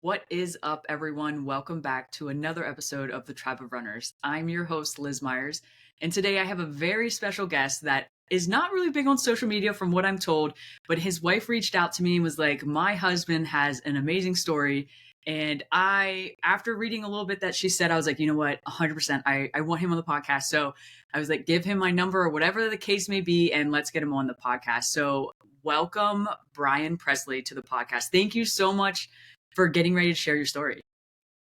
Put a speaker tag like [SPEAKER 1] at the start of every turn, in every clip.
[SPEAKER 1] What is up, everyone? Welcome back to another episode of the Tribe of Runners. I'm your host, Liz Myers, and today I have a very special guest that is not really big on social media from what I'm told, but his wife reached out to me and was like, my husband has an amazing story. And after reading a little bit that she said, I was like, you know what, 100%, I want him on the podcast. So I was like, give him my number or whatever the case may be, and let's get him on the podcast. So welcome, Bryan Presley, to the podcast. Thank you so much for getting ready to share your story.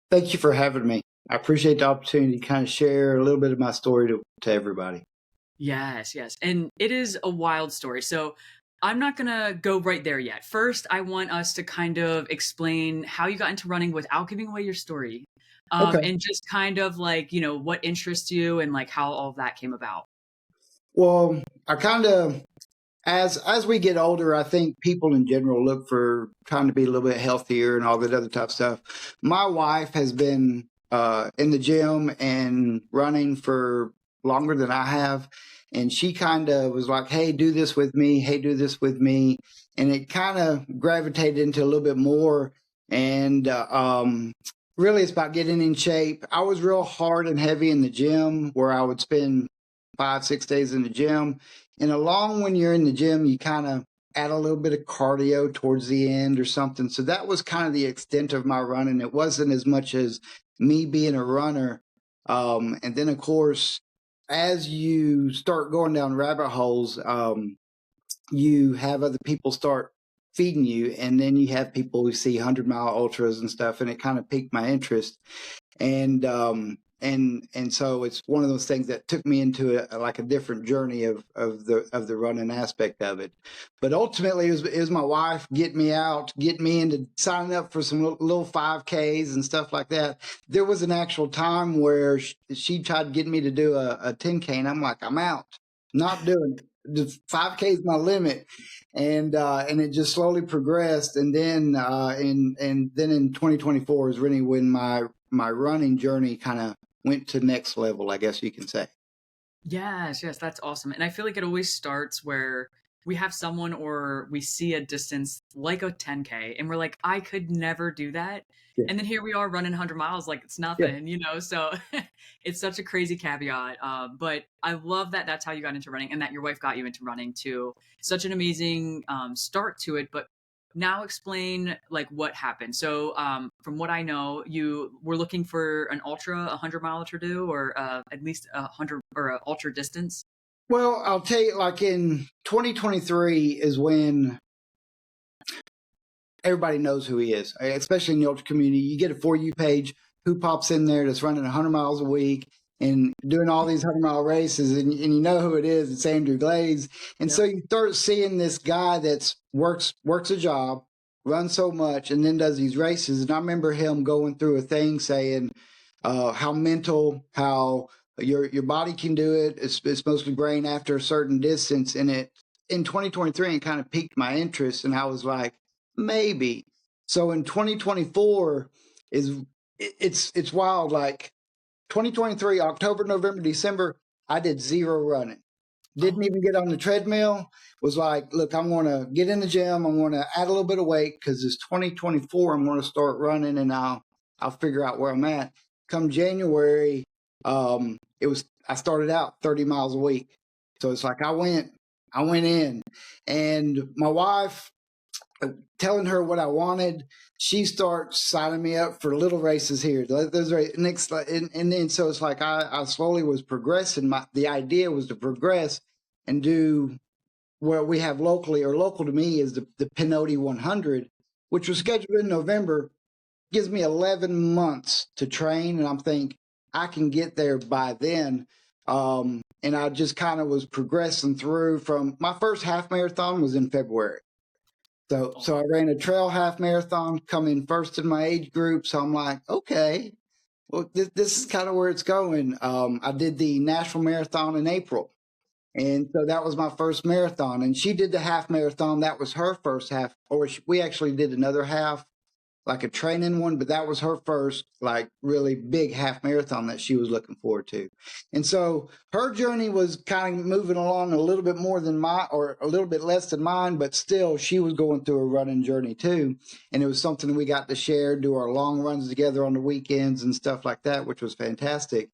[SPEAKER 2] Thank you for having me. I appreciate the opportunity to kind of share a little bit of my story to everybody.
[SPEAKER 1] Yes. And it is a wild story. So I'm not going to go right there yet. First, I want us to kind of explain how you got into running without giving away your story.
[SPEAKER 2] Okay.
[SPEAKER 1] And just kind of like, what interests you and like how all of that came about.
[SPEAKER 2] Well, I kind of, as we get older, I think people in general look for trying to be a little bit healthier and all that other type of stuff. My wife has been in the gym and running for longer than I have. And she kind of was like, hey, do this with me. Hey, do this with me. And it kind of gravitated into a little bit more. And really, it's about getting in shape. I was real hard and heavy in the gym where I would spend 5-6 days in the gym. And along when you're in the gym, you kind of add a little bit of cardio towards the end or something. So that was kind of the extent of my running. It wasn't as much as me being a runner. And then, of course, as you start going down rabbit holes, you have other people start feeding you. And then you have people who see 100-mile ultras and stuff. And it kind of piqued my interest. And so it's one of those things that took me into a different journey of the running aspect of it. But ultimately, it was my wife getting me into signing up for some little 5Ks and stuff like that. There was an actual time where she tried to get me to do a 10K, and I'm like, I'm out, not doing it. The 5K is my limit. And it just slowly progressed. And then in 2024 is really when my running journey kind of went to next level, I guess you can say.
[SPEAKER 1] Yes, that's awesome. And I feel like it always starts where we have someone or we see a distance like a 10K and we're like, I could never do that.
[SPEAKER 2] Yeah.
[SPEAKER 1] And then here we are running 100 miles like it's nothing, so it's such a crazy caveat. But I love that that's how you got into running and that your wife got you into running too. Such an amazing start to it. But now explain like what happened. So from what I know, you were looking for an ultra, 100-mile ultra do, or at least 100 or an ultra distance.
[SPEAKER 2] Well, I'll tell you, like in 2023 is when everybody knows who he is, especially in the ultra community. You get a For You page who pops in there that's running 100 miles a week and doing all these 100-mile races, and you know who it is. It's Andrew Glaze. And so you start seeing this guy that's works a job, runs so much, and then does these races. And I remember him going through a thing saying how your body can do it. It's mostly brain after a certain distance. And it in 2023, it kind of piqued my interest, and I was like, maybe. So in 2024 it's wild. Like 2023, October, November, December, I did zero running. Didn't even get on the treadmill. Was like, look, I'm going to get in the gym. I'm going to add a little bit of weight because it's 2024. I'm going to start running, and I'll figure out where I'm at. Come January, I started out 30 miles a week. So it's like I went in, and my wife, telling her what I wanted, she starts signing me up for little races here. Those next, and then so it's like I slowly was progressing. The idea was to progress and do what we have locally, or local to me is the Pinoti 100, which was scheduled in November. Gives me 11 months to train, and I'm thinking I can get there by then. And I just kind of was progressing through. From my first half marathon was in February. So I ran a trail half marathon, come in first in my age group. So I'm like, okay, well, this is kind of where it's going. I did the Nashville Marathon in April. And so that was my first marathon. And she did the half marathon. That was her first half. We actually did another half like a training one, but that was her first like really big half marathon that she was looking forward to. And so her journey was kind of moving along a little bit more than mine, or a little bit less than mine, but still she was going through a running journey too. And it was something we got to share, do our long runs together on the weekends and stuff like that, which was fantastic.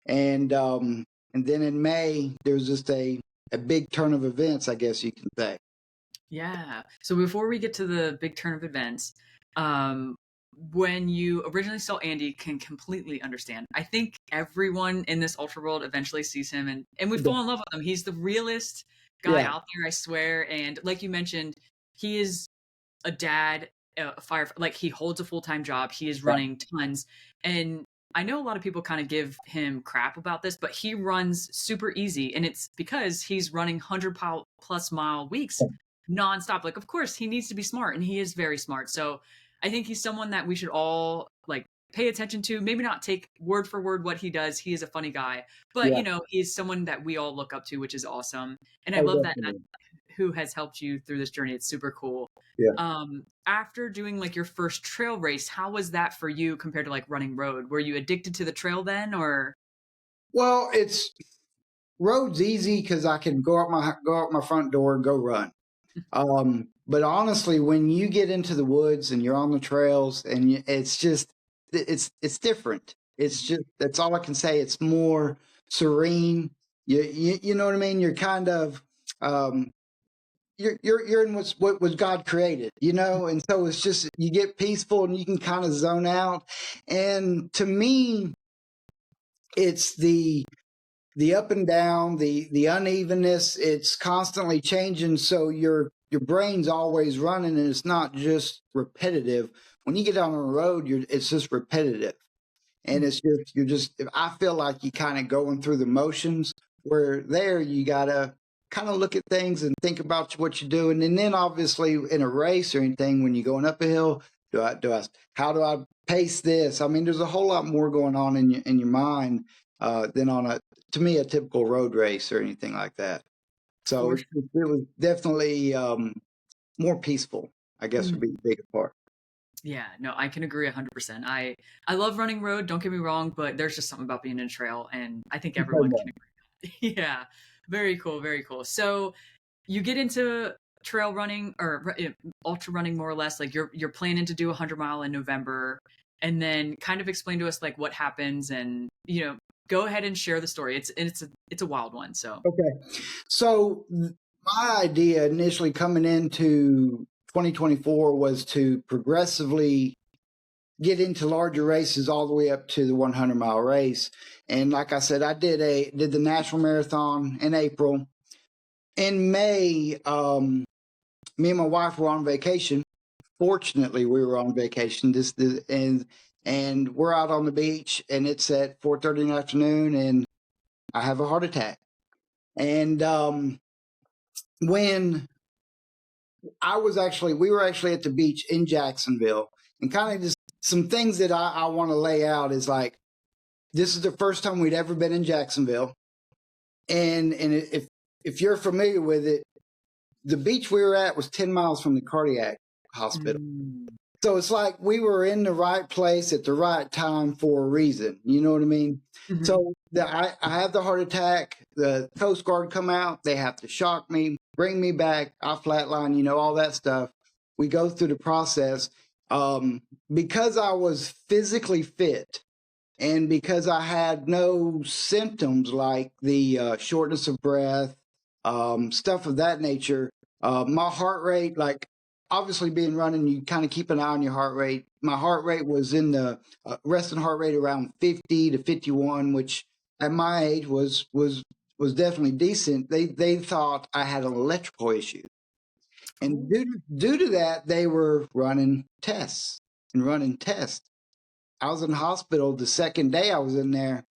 [SPEAKER 2] And then in May, there was just a big turn of events, I guess you can say.
[SPEAKER 1] Yeah. So before we get to the big turn of events, um, when you originally saw Andy, can completely understand. I think everyone in this ultra world eventually sees him, and we fall in love with him. He's the realest guy
[SPEAKER 2] Yeah,
[SPEAKER 1] out there, I swear. And like you mentioned, he is a dad, a fire, like he holds a full-time job. He is
[SPEAKER 2] yeah,
[SPEAKER 1] running tons. And I know a lot of people kind of give him crap about this, but he runs super easy. And it's because he's running 100+ mile weeks nonstop. Like, of course, he needs to be smart, and he is very smart. So I think he's someone that we should all like pay attention to. Maybe not take word for word what he does. He is a funny guy, but
[SPEAKER 2] yeah.
[SPEAKER 1] he's someone that we all look up to, which is awesome. And I
[SPEAKER 2] Oh,
[SPEAKER 1] love that
[SPEAKER 2] definitely.
[SPEAKER 1] who has helped you through this journey. It's super cool.
[SPEAKER 2] Yeah.
[SPEAKER 1] After doing like your first trail race, how was that for you compared to like running road? Were you addicted to the trail then, or?
[SPEAKER 2] Well, it's road's easy because I can go out my front door and go run. But honestly, when you get into the woods and you're on the trails, and it's just it's different. It's just that's all I can say. It's more serene. You know what I mean. You're kind of um, you're in what was God created, and so it's just you get peaceful and you can kind of zone out. And to me, it's the up and down, the unevenness. It's constantly changing, so your brain's always running, and it's not just repetitive. When you get on the road, it's just repetitive, and it's just you're just. I feel like you kind of going through the motions. Where there, you gotta kind of look at things and think about what you're doing, and then obviously in a race or anything, when you're going up a hill, how do I pace this? I mean, there's a whole lot more going on in your mind than on to me, a typical road race or anything like that. So
[SPEAKER 1] For
[SPEAKER 2] it was definitely more peaceful, I guess
[SPEAKER 1] sure.
[SPEAKER 2] would be the bigger part.
[SPEAKER 1] Yeah, no, I can agree 100%. I love running road, don't get me wrong, but there's just something about being in a trail, and I think everyone can agree. Yeah. Very cool, very cool. So, you get into trail running or ultra running more or less, like you're planning to do a 100 mile in November, and then kind of explain to us like what happens, and go ahead and share the story. It's a wild one, so.
[SPEAKER 2] Okay. So my idea initially coming into 2024 was to progressively get into larger races all the way up to the 100-mile race. And like I said, I did the national marathon in April. In May, me and my wife were on vacation. Fortunately, we were on vacation. And we're out on the beach, and it's at 4:30 in the afternoon, and I have a heart attack. And when we were actually at the beach in Jacksonville, and kind of just some things that I want to lay out is like, this is the first time we'd ever been in Jacksonville. And if you're familiar with it, the beach we were at was 10 miles from the cardiac hospital.
[SPEAKER 1] Mm.
[SPEAKER 2] So it's like we were in the right place at the right time for a reason. You know what I mean?
[SPEAKER 1] Mhm.
[SPEAKER 2] So I have the heart attack. The Coast Guard come out. They have to shock me, bring me back. I flatline, all that stuff. We go through the process. Because I was physically fit and because I had no symptoms like the shortness of breath, stuff of that nature, my heart rate, like obviously being running, you kind of keep an eye on your heart rate. My heart rate was in the resting heart rate around 50 to 51, which at my age was definitely decent. They thought I had an electrical issue, and
[SPEAKER 1] Oh.
[SPEAKER 2] due to that, they were running tests and running tests. I was in the hospital the second day I was in there.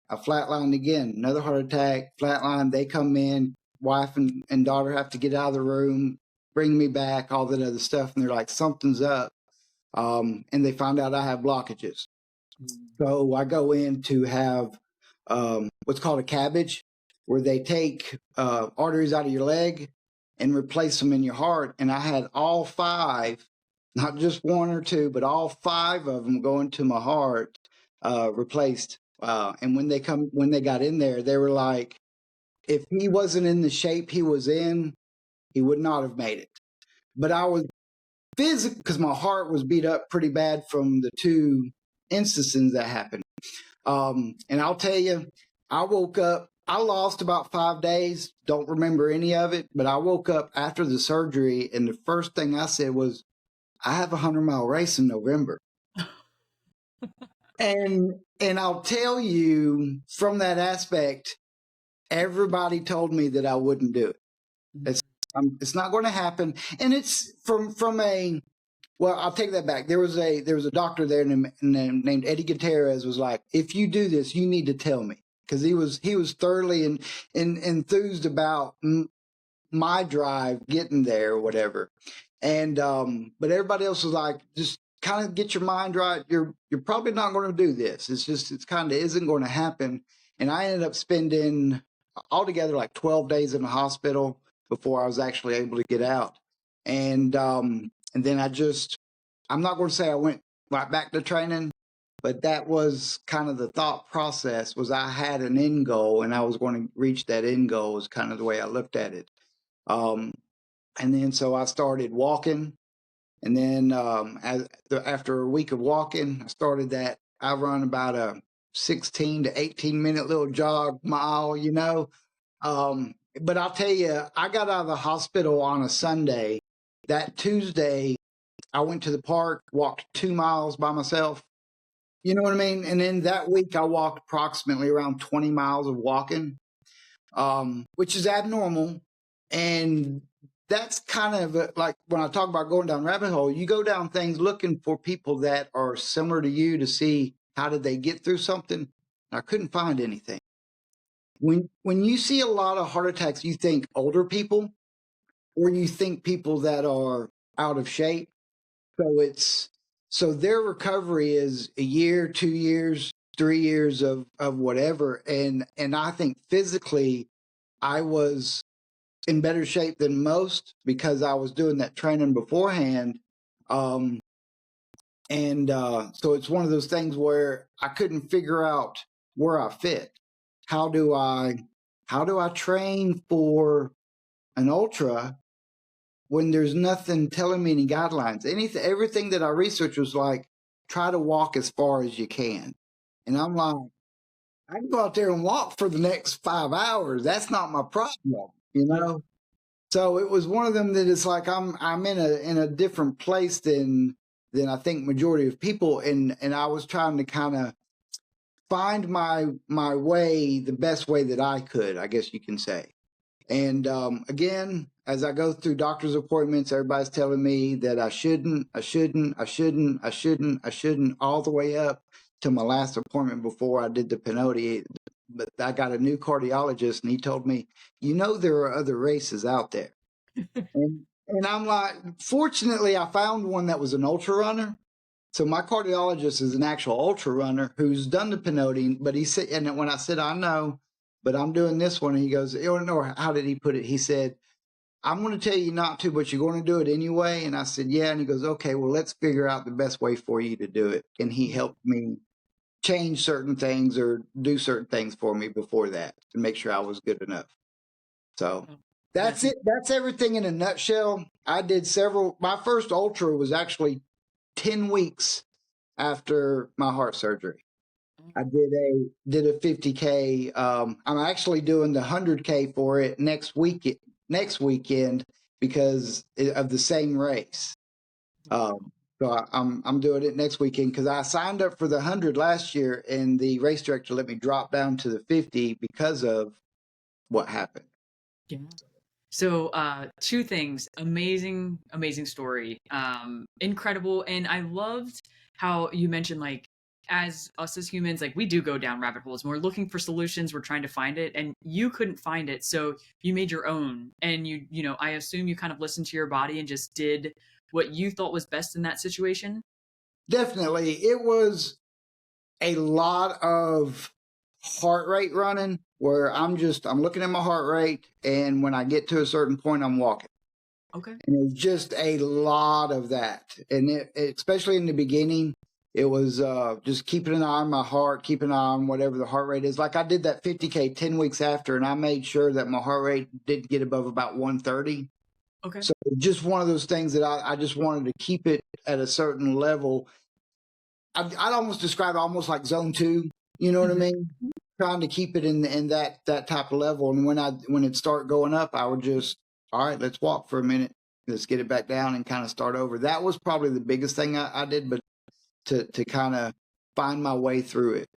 [SPEAKER 2] I flatlined again, another heart attack, flatline. They come in, wife and daughter have to get out of the room, bring me back, all that other stuff. And they're like, something's up. And they find out I have blockages.
[SPEAKER 1] Mm.
[SPEAKER 2] So I go in to have what's called a cabbage, where they take arteries out of your leg and replace them in your heart. And I had all five not just one or two, but all five of them going to my heart, replaced. And when they got in there, they were like, if he wasn't in the shape he was in, he would not have made it. But I was physical because my heart was beat up pretty bad from the two instances that happened. And I'll tell you, I woke up, I lost about 5 days, don't remember any of it, but I woke up after the surgery and the first thing I said was, I have a 100-mile race in November. And I'll tell you from that aspect, everybody told me that I wouldn't do it. It's not going to happen. And it's from a, well, I'll take that back. There was a doctor there named Eddie Gutierrez was like, if you do this, you need to tell me. Because he was thoroughly and enthused about my drive getting there or whatever. And but everybody else was like, just kind of get your mind right. You're probably not going to do this. It's kind of isn't going to happen. And I ended up spending altogether like 12 days in the hospital before I was actually able to get out. And then I'm not going to say I went right back to training, but that was kind of the thought process. Was I had an end goal and I was going to reach that end goal, was kind of the way I looked at it. And then so I started walking, and then after a week of walking, I started that. I run about a 16 to 18-minute little jog mile, you know. But I'll tell you, I got out of the hospital on a Sunday. That Tuesday, I went to the park, walked 2 miles by myself. You know what I mean? And then that week, I walked approximately around 20 miles of walking, which is abnormal. And that's kind of like when I talk about going down rabbit hole, you go down things looking for people that are similar to you to see how did they get through something. I couldn't find anything. When you see a lot of heart attacks, you think older people or you think people that are out of shape. So their recovery is a year, 2 years, 3 years of whatever. And I think physically I was in better shape than most because I was doing that training beforehand. So it's one of those things where I couldn't figure out where I fit. How do I train for an ultra when there's nothing telling me any guidelines? Everything that I researched was like, try to walk as far as you can. And I'm like, I can go out there and walk for the next 5 hours. That's not my problem, you know? So it was one of them that it's like I'm in a different place than I think majority of people, and I was trying to kind of find my way, the best way that I could, I guess you can say. And again, as I go through doctor's appointments, everybody's telling me that I shouldn't, all the way up to my last appointment before I did the Pinotti. But I got a new cardiologist, and he told me, you know, there are other races out there. and I'm like, fortunately, I found one that was an ultra runner. So my cardiologist is an actual ultra runner who's done the Pinotti. But he said, and when I said, I know, but I'm doing this one, and he goes, or how did he put it? He said, I'm going to tell you not to, but you're going to do it anyway. And I said, yeah. And he goes, okay, well, let's figure out the best way for you to do it. And he helped me change certain things or do certain things for me before that to make sure I was good enough. So that's it. That's everything in a nutshell. I did my first ultra was actually 10 weeks after my heart surgery. I did a 50K. I'm actually doing the 100K for it next weekend because of the same race. So I'm doing it next weekend because I signed up for the 100 last year, and the race director let me drop down to the 50 because of what happened.
[SPEAKER 1] Yeah. So two things. Amazing story. Incredible. And I loved how you mentioned, like, as us as humans, like, we do go down rabbit holes and we're looking for solutions, we're trying to find it, and you couldn't find it, so you made your own. And you know, I assume you kind of listened to your body and just did what you thought was best in that situation.
[SPEAKER 2] Definitely. It was a lot of heart rate running where I'm looking at my heart rate, and when I get to a certain point, I'm walking.
[SPEAKER 1] Okay.
[SPEAKER 2] And it was just a lot of that. And especially in the beginning, it was just keeping an eye on my heart, keeping an eye on whatever the heart rate is. Like I did that 50K 10 weeks after, and I made sure that my heart rate didn't get above about 130.
[SPEAKER 1] Okay.
[SPEAKER 2] So just one of those things that I just wanted to keep it at a certain level. I'd almost describe it almost like zone two. You know what I
[SPEAKER 1] Mhm.
[SPEAKER 2] mean? Trying to keep it in that type of level. And when it start going up, I would just, all right, let's walk for a minute. Let's get it back down and kind of start over. That was probably the biggest thing I did, but to kind of find my way through it.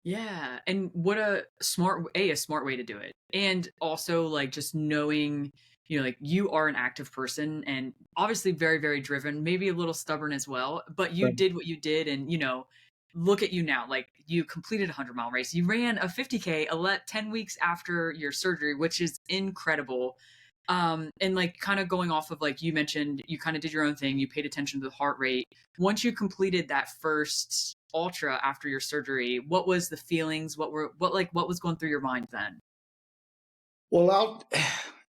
[SPEAKER 1] Yeah, and what a smart way to do it. And also like just knowing, like you are an active person and obviously very, very driven, maybe a little stubborn as well, but you did what you did and look at you now. Like you completed a 100-mile race. You ran a 50K 10 weeks after your surgery, which is incredible. And like kind of going off of like you mentioned, you kind of did your own thing, you paid attention to the heart rate. Once you completed that first ultra after your surgery, what was the feelings? What was going through your mind then?
[SPEAKER 2] Well,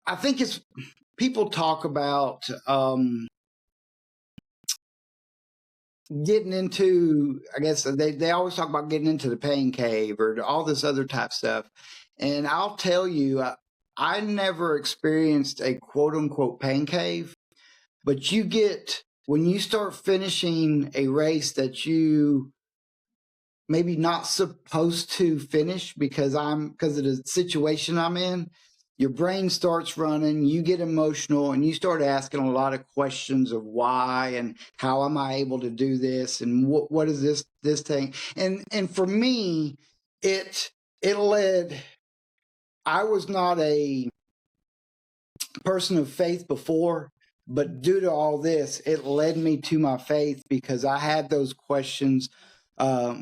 [SPEAKER 2] I think it's people talk about getting into, I guess they always talk about getting into the pain cave or all this other type stuff. And I'll tell you, I never experienced a quote unquote pain cave, but when you start finishing a race that you maybe not supposed to finish because of the situation I'm in, your brain starts running, you get emotional, and you start asking a lot of questions of why and how am I able to do this and what is this thing. And for me, it led. I was not a person of faith before, but due to all this, it led me to my faith because I had those questions um,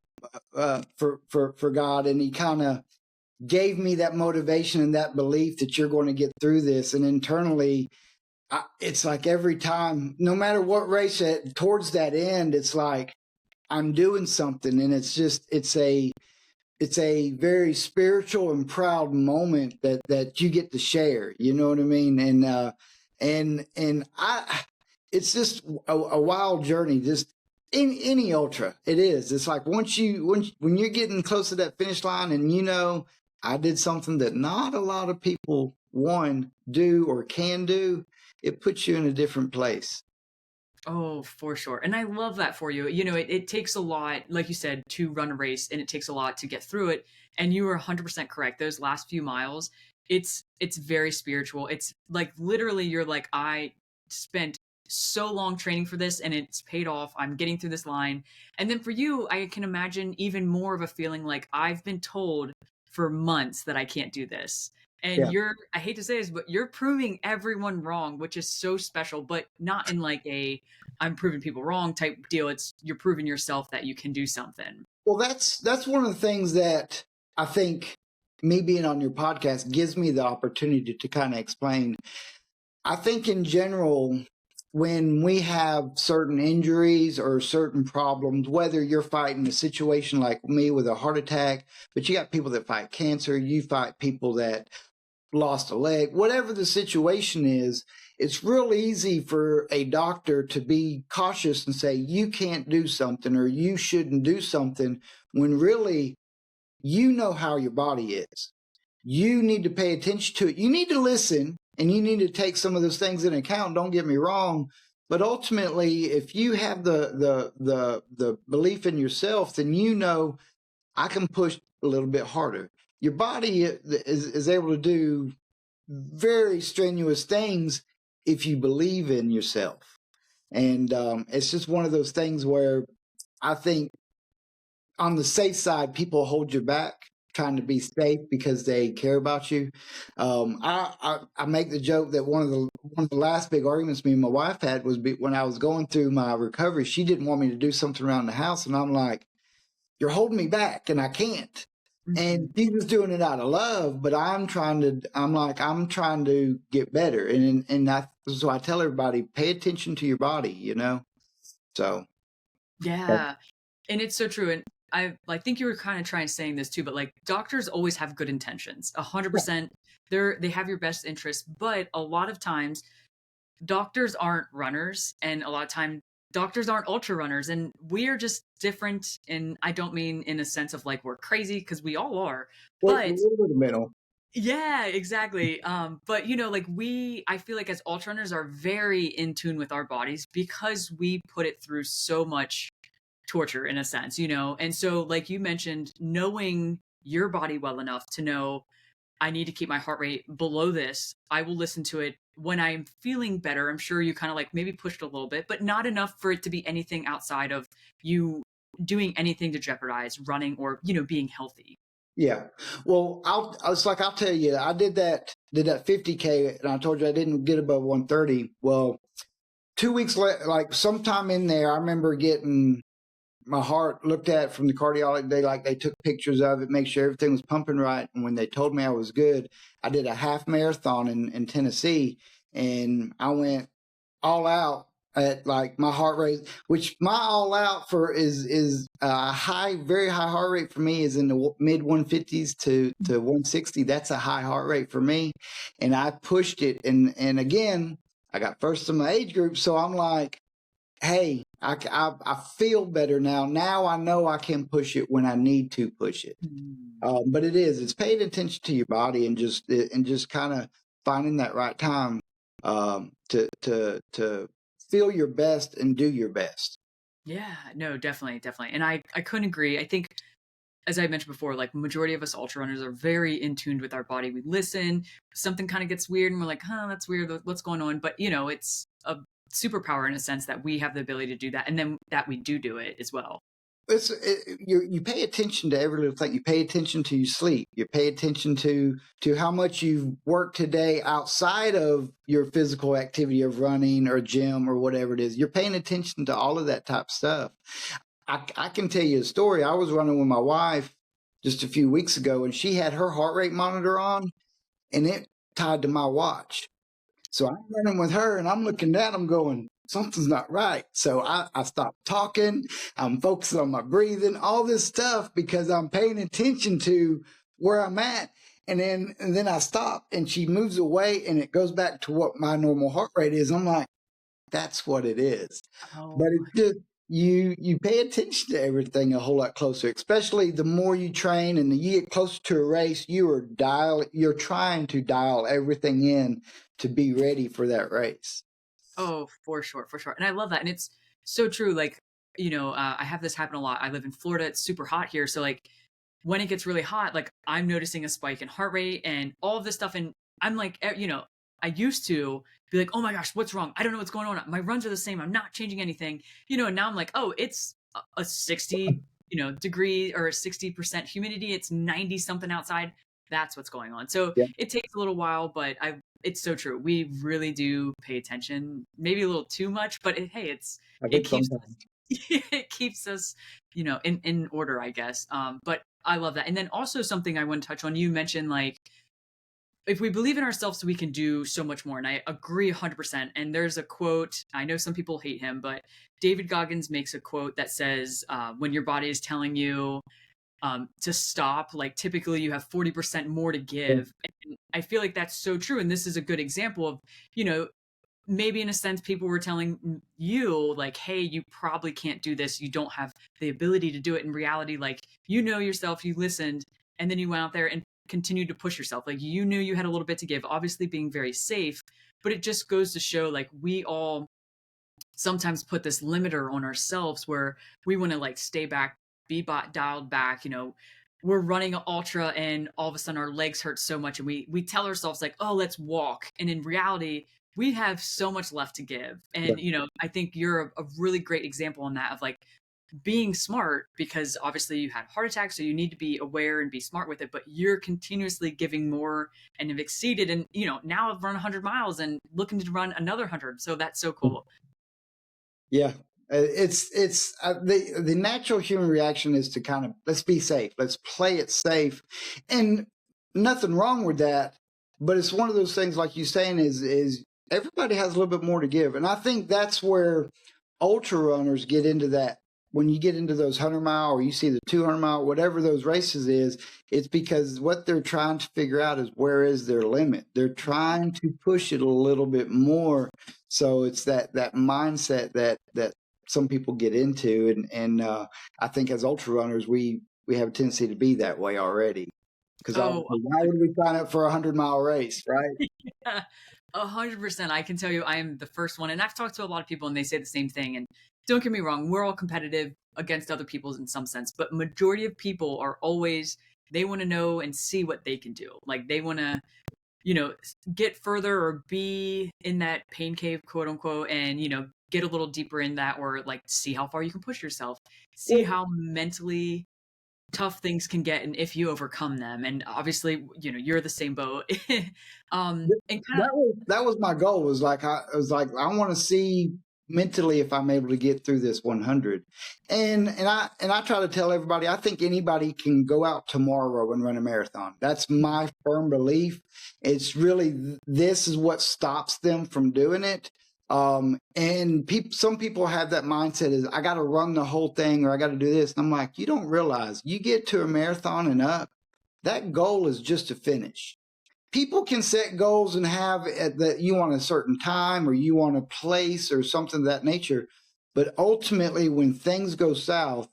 [SPEAKER 2] for God, and He kind of gave me that motivation and that belief that you're going to get through this. And internally, it's like every time, no matter what race, towards that end, it's like I'm doing something, and it's a very spiritual and proud moment that you get to share. You know what I mean? And it's just a wild journey. Just in any ultra, it is. It's like when you're getting close to that finish line, and I did something that not a lot of people do or can do. It puts you in a different place.
[SPEAKER 1] Oh, for sure. And I love that for you. It takes a lot, like you said, to run a race and it takes a lot to get through it. And you are 100% correct. Those last few miles, it's very spiritual. It's like literally you're like, I spent so long training for this and it's paid off. I'm getting through this line. And then for you, I can imagine even more of a feeling like I've been told for months that I can't do this. And
[SPEAKER 2] Yeah.
[SPEAKER 1] I hate to say this, but you're proving everyone wrong, which is so special, but not in like a I'm proving people wrong type deal. It's you're proving yourself that you can do something.
[SPEAKER 2] Well, that's one of the things that I think me being on your podcast gives me the opportunity to kind of explain. I think in general, when we have certain injuries or certain problems, whether you're fighting a situation like me with a heart attack, but you got people that fight cancer, you fight people that lost a leg, whatever the situation is, it's real easy for a doctor to be cautious and say, you can't do something or you shouldn't do something when really you know how your body is. You need to pay attention to it. You need to listen and you need to take some of those things into account. Don't get me wrong. But ultimately, if you have the belief in yourself, then I can push a little bit harder. Your body is able to do very strenuous things if you believe in yourself. And it's just one of those things where I think on the safe side, people hold you back trying to be safe because they care about you. I make the joke that one of the last big arguments me and my wife had was when I was going through my recovery. She didn't want me to do something around the house, and I'm like, "You're holding me back, and I can't." And
[SPEAKER 1] Mhm.
[SPEAKER 2] she was doing it out of love, but I'm trying to get better. And so I tell everybody, pay attention to your body. So
[SPEAKER 1] Yeah. And it's so true. And I think you were kind of trying saying this too, but like doctors always have good intentions. 100%. They have your best interest, but a lot of times doctors aren't runners, and a lot of time doctors aren't ultra runners, and we are just different. And I don't mean in a sense of like we're crazy, because we all are,
[SPEAKER 2] We're
[SPEAKER 1] but
[SPEAKER 2] in the middle.
[SPEAKER 1] yeah, exactly. But like I feel like as ultra runners are very in tune with our bodies because we put it through so much torture in a sense, and so like you mentioned, knowing your body well enough to know I need to keep my heart rate below this. I will listen to it when I'm feeling better. I'm sure you kind of like maybe pushed a little bit, but not enough for it to be anything outside of you doing anything to jeopardize running or, being healthy.
[SPEAKER 2] Yeah. Well, I'll tell you, I did that 50K, and I told you I didn't get above 130. Well, 2 weeks later, like sometime in there, I remember getting my heart looked at from the cardiologist. They took pictures of it, make sure everything was pumping right. And when they told me I was good, I did a half marathon in Tennessee, and I went all out at like my heart rate, which my all out for is a high, very high heart rate for me is in the mid 150s to 160. That's a high heart rate for me, and I pushed it, and again I got first in my age group, so I'm like, hey, I feel better now. Now I know I can push it when I need to push it.
[SPEAKER 1] Mm.
[SPEAKER 2] But it's paying attention to your body and just kind of finding that right time to feel your best and do your best.
[SPEAKER 1] Yeah, no, definitely, definitely. And I couldn't agree. I think as I mentioned before, like majority of us ultra runners are very in tune with our body. We listen, something kind of gets weird and we're like, huh, that's weird. What's going on? But it's a superpower in a sense that we have the ability to do that. And then that we do it as well.
[SPEAKER 2] You pay attention to every little thing. You pay attention to your sleep. You pay attention to how much you've worked today outside of your physical activity of running or gym or whatever it is. You're paying attention to all of that type of stuff. I can tell you a story. I was running with my wife just a few weeks ago, and she had her heart rate monitor on, and it tied to my watch. So I'm running with her, and I'm looking down. I'm going, something's not right. So I stopped talking. I'm focusing on my breathing, all this stuff, because I'm paying attention to where I'm at. And then I stop, and she moves away, and it goes back to what my normal heart rate is. I'm like, that's what it is. But
[SPEAKER 1] Oh,
[SPEAKER 2] it's just you pay attention to everything a whole lot closer, especially the more you train and you get closer to a race, you're trying to dial everything in to be ready for that race.
[SPEAKER 1] oh, for sure, for sure. And I love that. And it's so true. Like, I have this happen a lot. I live in Florida. It's super hot here. So like when it gets really hot, like I'm noticing a spike in heart rate and all of this stuff. And I'm like, I used to be like, oh my gosh, what's wrong? I don't know what's going on. My runs are the same. I'm not changing anything, and now I'm like, oh, it's a 60, degree or 60% humidity. It's 90 something outside. That's what's going on. So
[SPEAKER 2] Yeah,
[SPEAKER 1] it takes a little while, but it's so true. We really do pay attention, maybe a little too much, but hey,
[SPEAKER 2] I
[SPEAKER 1] it
[SPEAKER 2] think
[SPEAKER 1] keeps
[SPEAKER 2] sometimes.
[SPEAKER 1] it keeps us, in order, I guess. But I love that. And then also something I want to touch on, you mentioned like if we believe in ourselves, we can do so much more. And I agree 100%. And there's a quote, I know some people hate him, but David Goggins makes a quote that says, when your body is telling you to stop, like typically you have 40% more to give. And I feel like that's so true. And this is a good example of, you know, maybe in a sense people were telling you like, hey, you probably can't do this, you don't have the ability to do it. In reality, like, yourself, you listened, and then you went out there and continued to push yourself. Like, you knew you had a little bit to give, obviously being very safe, but it just goes to show like we all sometimes put this limiter on ourselves where we want to like stay back, be dialed back, we're running an ultra and all of a sudden our legs hurt so much and we tell ourselves like, oh, let's walk, and in reality we have so much left to give.
[SPEAKER 2] Yeah.
[SPEAKER 1] And I think you're a really great example on that, of like being smart, because obviously you had a heart attack, so you need to be aware and be smart with it, but you're continuously giving more and have exceeded, and now I've run 100 miles and looking to run another 100, so that's so cool.
[SPEAKER 2] Yeah. It's the natural human reaction is to kind of, let's be safe, let's play it safe, and nothing wrong with that. But it's one of those things, like you saying, is everybody has a little bit more to give, and I think that's where ultra runners get into that when you get into those 100-mile or you see the 200-mile, whatever those races is, it's because what they're trying to figure out is where is their limit. They're trying to push it a little bit more. So it's that mindset that some people get into, and I think as ultra runners, we have a tendency to be that way already. Because
[SPEAKER 1] Oh,
[SPEAKER 2] why would we sign up for a 100-mile race, right?
[SPEAKER 1] yeah, 100%. I can tell you, I am the first one, and I've talked to a lot of people, and they say the same thing. And don't get me wrong, we're all competitive against other people in some sense, but majority of people are always, they want to know and see what they can do. Like they want to, get further or be in that pain cave, quote unquote, and get a little deeper in that, or like see how far you can push yourself, see
[SPEAKER 2] Well,
[SPEAKER 1] how mentally tough things can get and if you overcome them. And obviously, you're the same boat. And kind of,
[SPEAKER 2] that was my goal. Was like I was like I want to see mentally if I'm able to get through this 100. And I try to tell everybody I think anybody can go out tomorrow and run a marathon. That's my firm belief. It's really this is what stops them from doing it. And some people have that mindset is I got to run the whole thing or I got to do this. And I'm like, you don't realize you get to a marathon and up, that goal is just to finish. People can set goals and have that you want a certain time or you want a place or something of that nature. But ultimately, when things go south,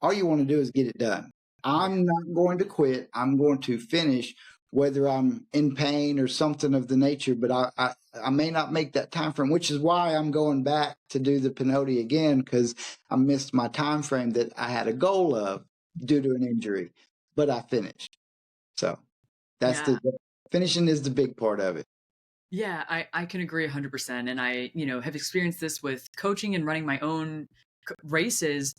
[SPEAKER 2] all you want to do is get it done. I'm not going to quit. I'm going to finish, whether I'm in pain or something of the nature. But I may not make that time frame, which is why I'm going back to do the Pinoti again, because I missed my time frame that I had a goal of due to an injury. But I finished. So that's
[SPEAKER 1] yeah.
[SPEAKER 2] the finishing is the big part of it.
[SPEAKER 1] Yeah, I can agree 100%. And I, have experienced this with coaching and running my own races.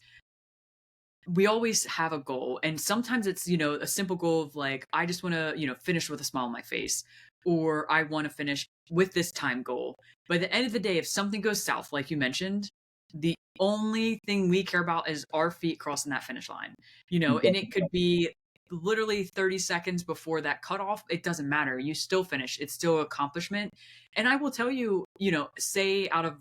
[SPEAKER 1] We always have a goal. And sometimes it's, a simple goal of like, I just want to, finish with a smile on my face, or I want to finish with this time goal. But at the end of the day, if something goes south, like you mentioned, the only thing we care about is our feet crossing that finish line, and it could be literally 30 seconds before that cutoff. It doesn't matter. You still finish. It's still an accomplishment. And I will tell you, say out of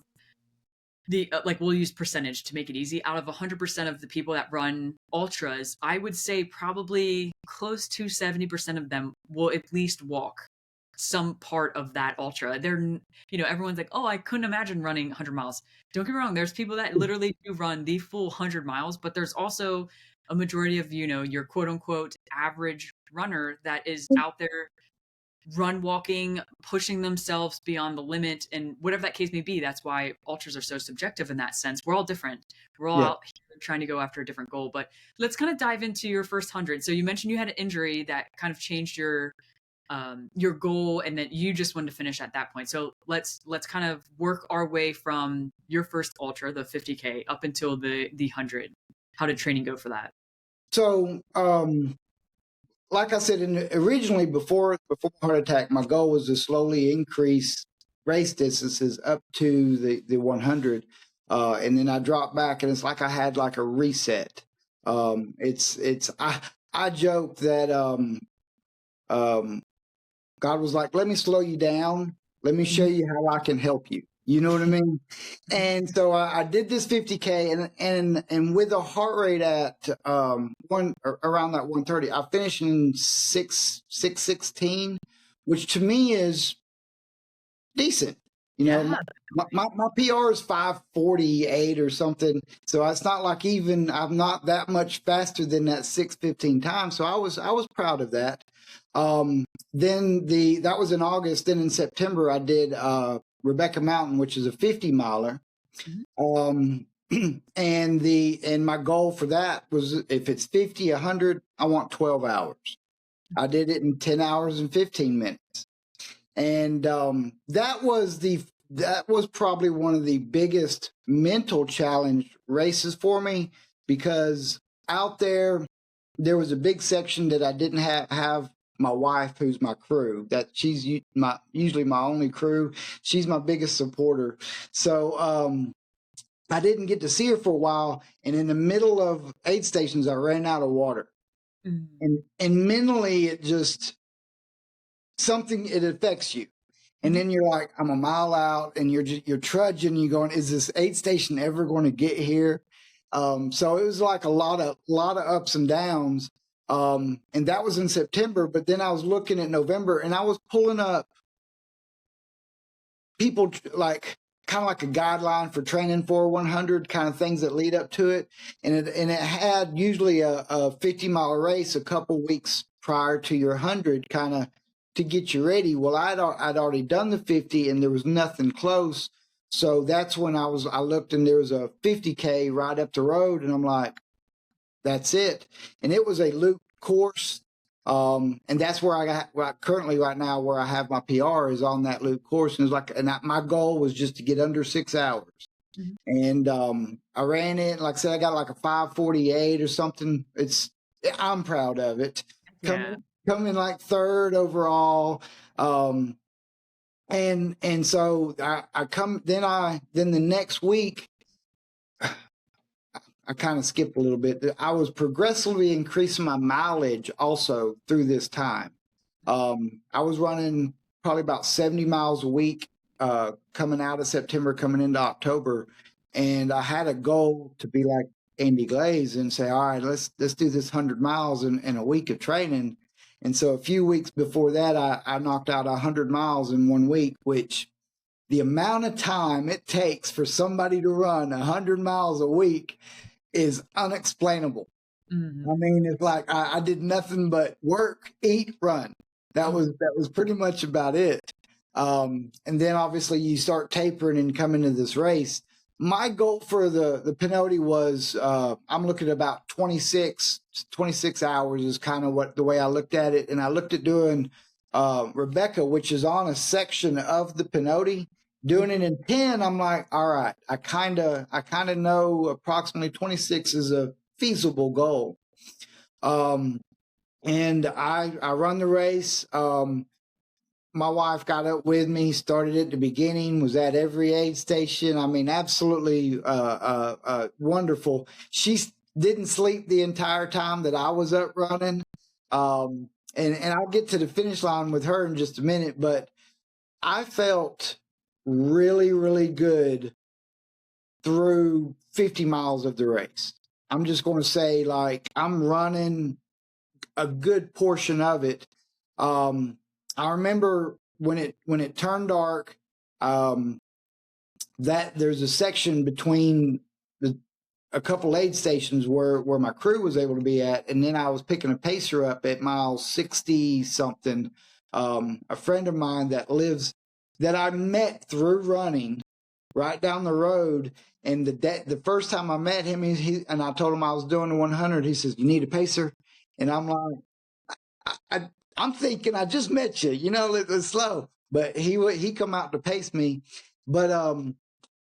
[SPEAKER 1] the like we'll use percentage to make it easy, out of 100% of the people that run ultras, I would say probably close to 70% of them will at least walk some part of that ultra. They're, everyone's like, oh, I couldn't imagine running 100 miles. Don't get me wrong, there's people that literally do run the full 100 miles, but there's also a majority of, your quote unquote average runner that is out there run walking, pushing themselves beyond the limit, and whatever that case may be. That's why ultras are so subjective in that sense. We're all different. We're all
[SPEAKER 2] Yeah.
[SPEAKER 1] out here trying to go after a different goal. But let's kind of dive into your first 100. So you mentioned you had an injury that kind of changed your goal, and that you just wanted to finish at that point. So let's kind of work our way from your first ultra, the 50K, up until the 100. How did training go for that?
[SPEAKER 2] So, like I said, originally before heart attack, my goal was to slowly increase race distances up to the 100, and then I dropped back, and it's like I had like a reset. I joke that God was like, let me slow you down. Let me show you how I can help you. You know what I mean? And so I did this 50K, and with a heart rate at around that 130, I finished in 6:16, which to me is decent.
[SPEAKER 1] Yeah.
[SPEAKER 2] My PR is 5:48 or something, so it's not like even I'm not that much faster than that 6:15 time. So I was proud of that. Then that was in August. Then in September, I did Rebecca Mountain, which is a 50 miler. And my goal for that was if it's 50, 100, I want 12 hours. I did it in 10 hours and 15 minutes. And that was probably one of the biggest mental challenge races for me, because out there was a big section that I didn't have my wife, who's my crew, that she's usually my only crew. She's my biggest supporter. So I didn't get to see her for a while. And in the middle of aid stations, I ran out of water. And mentally, it affects you. And then you're like, I'm a mile out, and you're trudging. You're going, is this aid station ever going to get here? So it was like a lot of ups and downs. And that was in September, but then I was looking at November and I was pulling up people like kind of like a guideline for training for 100 kind of things that lead up to it. And it had usually a 50-mile race a couple weeks prior to your 100 kind of to get you ready. Well, I'd already done the 50 and there was nothing close. So that's when I looked and there was a 50K right up the road and I'm like, that's it. And it was a loop course. And that's where currently right now where I have my PR is on that loop course. And it's like, my goal was just to get under 6 hours. Mm-hmm. And I ran it. Like I said, I got like a 5:48 or something. I'm proud of it. Coming like third overall. And so then the next week, I kind of skipped a little bit. I was progressively increasing my mileage also through this time. I was running probably about 70 miles a week coming out of September, coming into October. And I had a goal to be like Andy Glaze and say, all right, let's do this 100 miles in a week of training. And so a few weeks before that, I knocked out 100 miles in 1 week, which the amount of time it takes for somebody to run 100 miles a week is unexplainable. Mm-hmm. I mean, it's like I did nothing but work, eat, run. That was pretty much about it. And then obviously you start tapering and come into this race. My goal for the Pinoti was I'm looking at about 26 hours is kind of the way I looked at it. And I looked at doing Rebecca, which is on a section of the Pinoti. Doing it in 10, I'm like, all right, I kind of know approximately 26 is a feasible goal. And I run the race. My wife got up with me, started at the beginning, was at every aid station. I mean, absolutely wonderful. She didn't sleep the entire time that I was up running. And I'll get to the finish line with her in just a minute, but I felt really, really good through 50 miles of the race. I'm just going to say, like, I'm running a good portion of it. I remember when it turned dark, that there's a section between a couple aid stations where my crew was able to be at, and then I was picking a pacer up at mile 60 something. A friend of mine that I met through running right down the road, and the first time I met him, and I told him I was doing the 100. He says, "You need a pacer," and I'm like, I'm thinking I just met you, it's slow, but he come out to pace me, but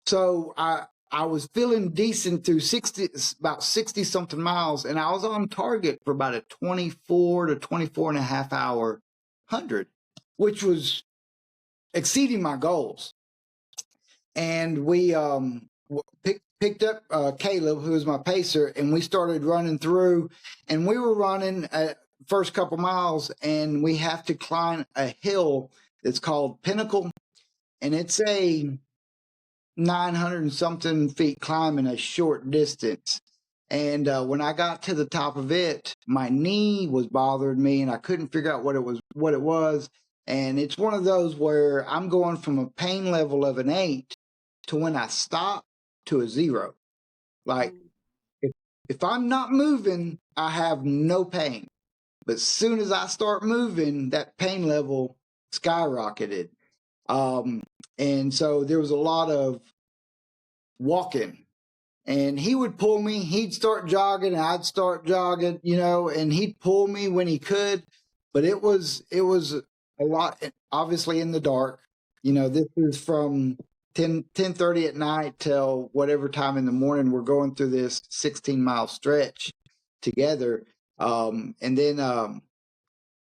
[SPEAKER 2] so I was feeling decent through about 60 something miles, and I was on target for about a 24 to 24 and a half hour 100, which was exceeding my goals. And we picked up Caleb, who was my pacer, and we started running through, and we were running at first couple miles, and we have to climb a hill that's called Pinnacle, and it's a 900 and something feet climb in a short distance. And when I got to the top of it, my knee was bothering me, and I couldn't figure out what it was. And it's one of those where I'm going from a pain level of an 8 to when I stop to a 0. Like if I'm not moving, I have no pain. But as soon as I start moving, that pain level skyrocketed. And so there was a lot of walking. And he would pull me. He'd start jogging, and I'd start jogging, and he'd pull me when he could. But it was a lot, obviously in the dark. This is from 10:30 at night till whatever time in the morning. We're going through this 16-mile stretch together. And then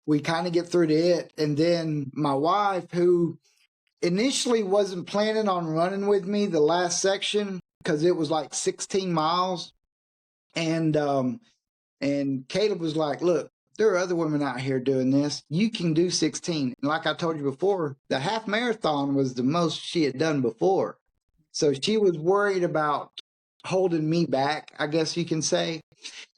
[SPEAKER 2] we kind of get through to it. And then my wife, who initially wasn't planning on running with me the last section because it was like 16 miles. And Caleb was like, look, there are other women out here doing this. You can do 16. And like I told you before, the half marathon was the most she had done before. So she was worried about holding me back, I guess you can say.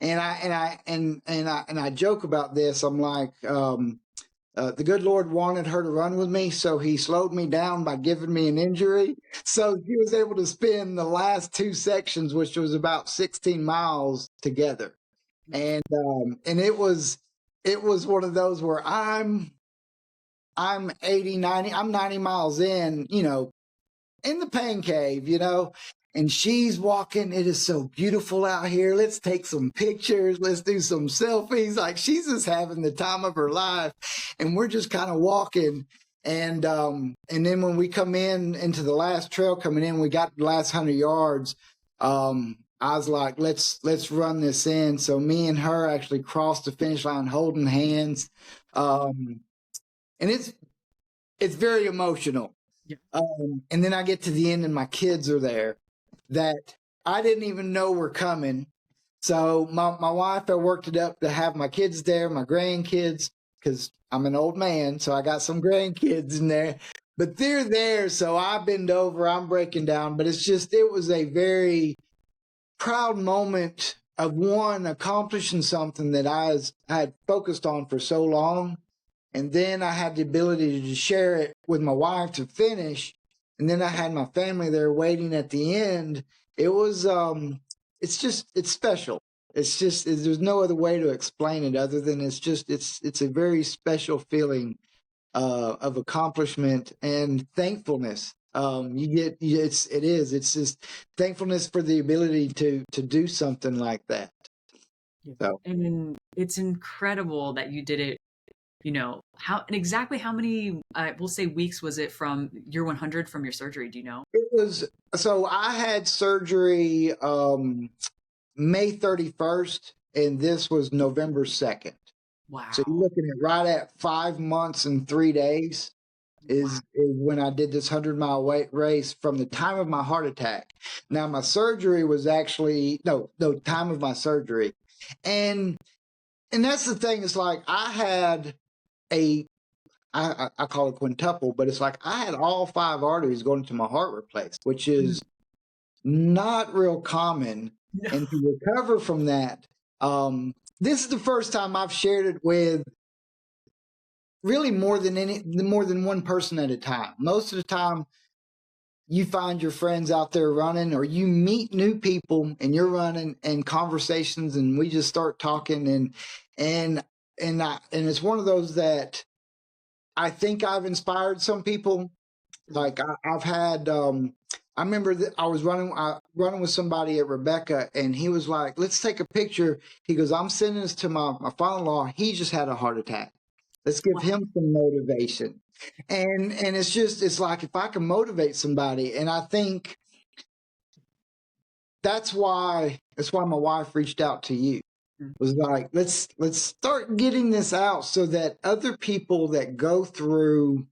[SPEAKER 2] And I joke about this. I'm like, the good Lord wanted her to run with me, so he slowed me down by giving me an injury. So she was able to spend the last two sections, which was about 16 miles together. And it was one of those where I'm 80, 90, I'm 90 miles in, in the pain cave, and she's walking. It is so beautiful out here. Let's take some pictures. Let's do some selfies. Like, she's just having the time of her life. And we're just kind of walking. And then when we come into the last trail coming in, we got the last 100 yards. I was like, let's run this in. So me and her actually crossed the finish line holding hands. And it's very emotional.
[SPEAKER 1] Yeah.
[SPEAKER 2] And then I get to the end and my kids are there that I didn't even know were coming. So my wife, I worked it up to have my kids there, my grandkids, because I'm an old man, so I got some grandkids in there. But they're there, so I bend over, I'm breaking down. But it was a very proud moment of one accomplishing something that I had focused on for so long. And then I had the ability to share it with my wife to finish. And then I had my family there waiting at the end. It was, it's special. There's no other way to explain it other than it's a very special feeling of accomplishment and thankfulness. It's just thankfulness for the ability to do something like that.
[SPEAKER 1] Yeah.
[SPEAKER 2] So.
[SPEAKER 1] And it's incredible that you did it. Exactly how many, we'll say, weeks was it from year 100 from your surgery? Do you know?
[SPEAKER 2] So I had surgery May 31st, and this was November 2nd.
[SPEAKER 1] Wow.
[SPEAKER 2] So you're looking at right at 5 months and 3 days is when I did this 100-mile race from the time of my heart attack. Now, my surgery was actually, no, time of my surgery. And that's the thing. It's like I had I call it quintuple, but it's like I had all 5 arteries going to my heart replaced, which is not real common.
[SPEAKER 1] No.
[SPEAKER 2] And to recover from that, this is the first time I've shared it with really more than one person at a time. Most of the time, you find your friends out there running, or you meet new people and you're running, and conversations, and we just start talking, and it's one of those that I think I've inspired some people. Like I've had, I remember that I was running with somebody at Rebecca, and he was like, "Let's take a picture." He goes, "I'm sending this to my father-in-law. He just had a heart attack. Let's give him some motivation." And it's like, if I can motivate somebody, and I think that's why my wife reached out to you. Was like, let's start getting this out so that other people that go through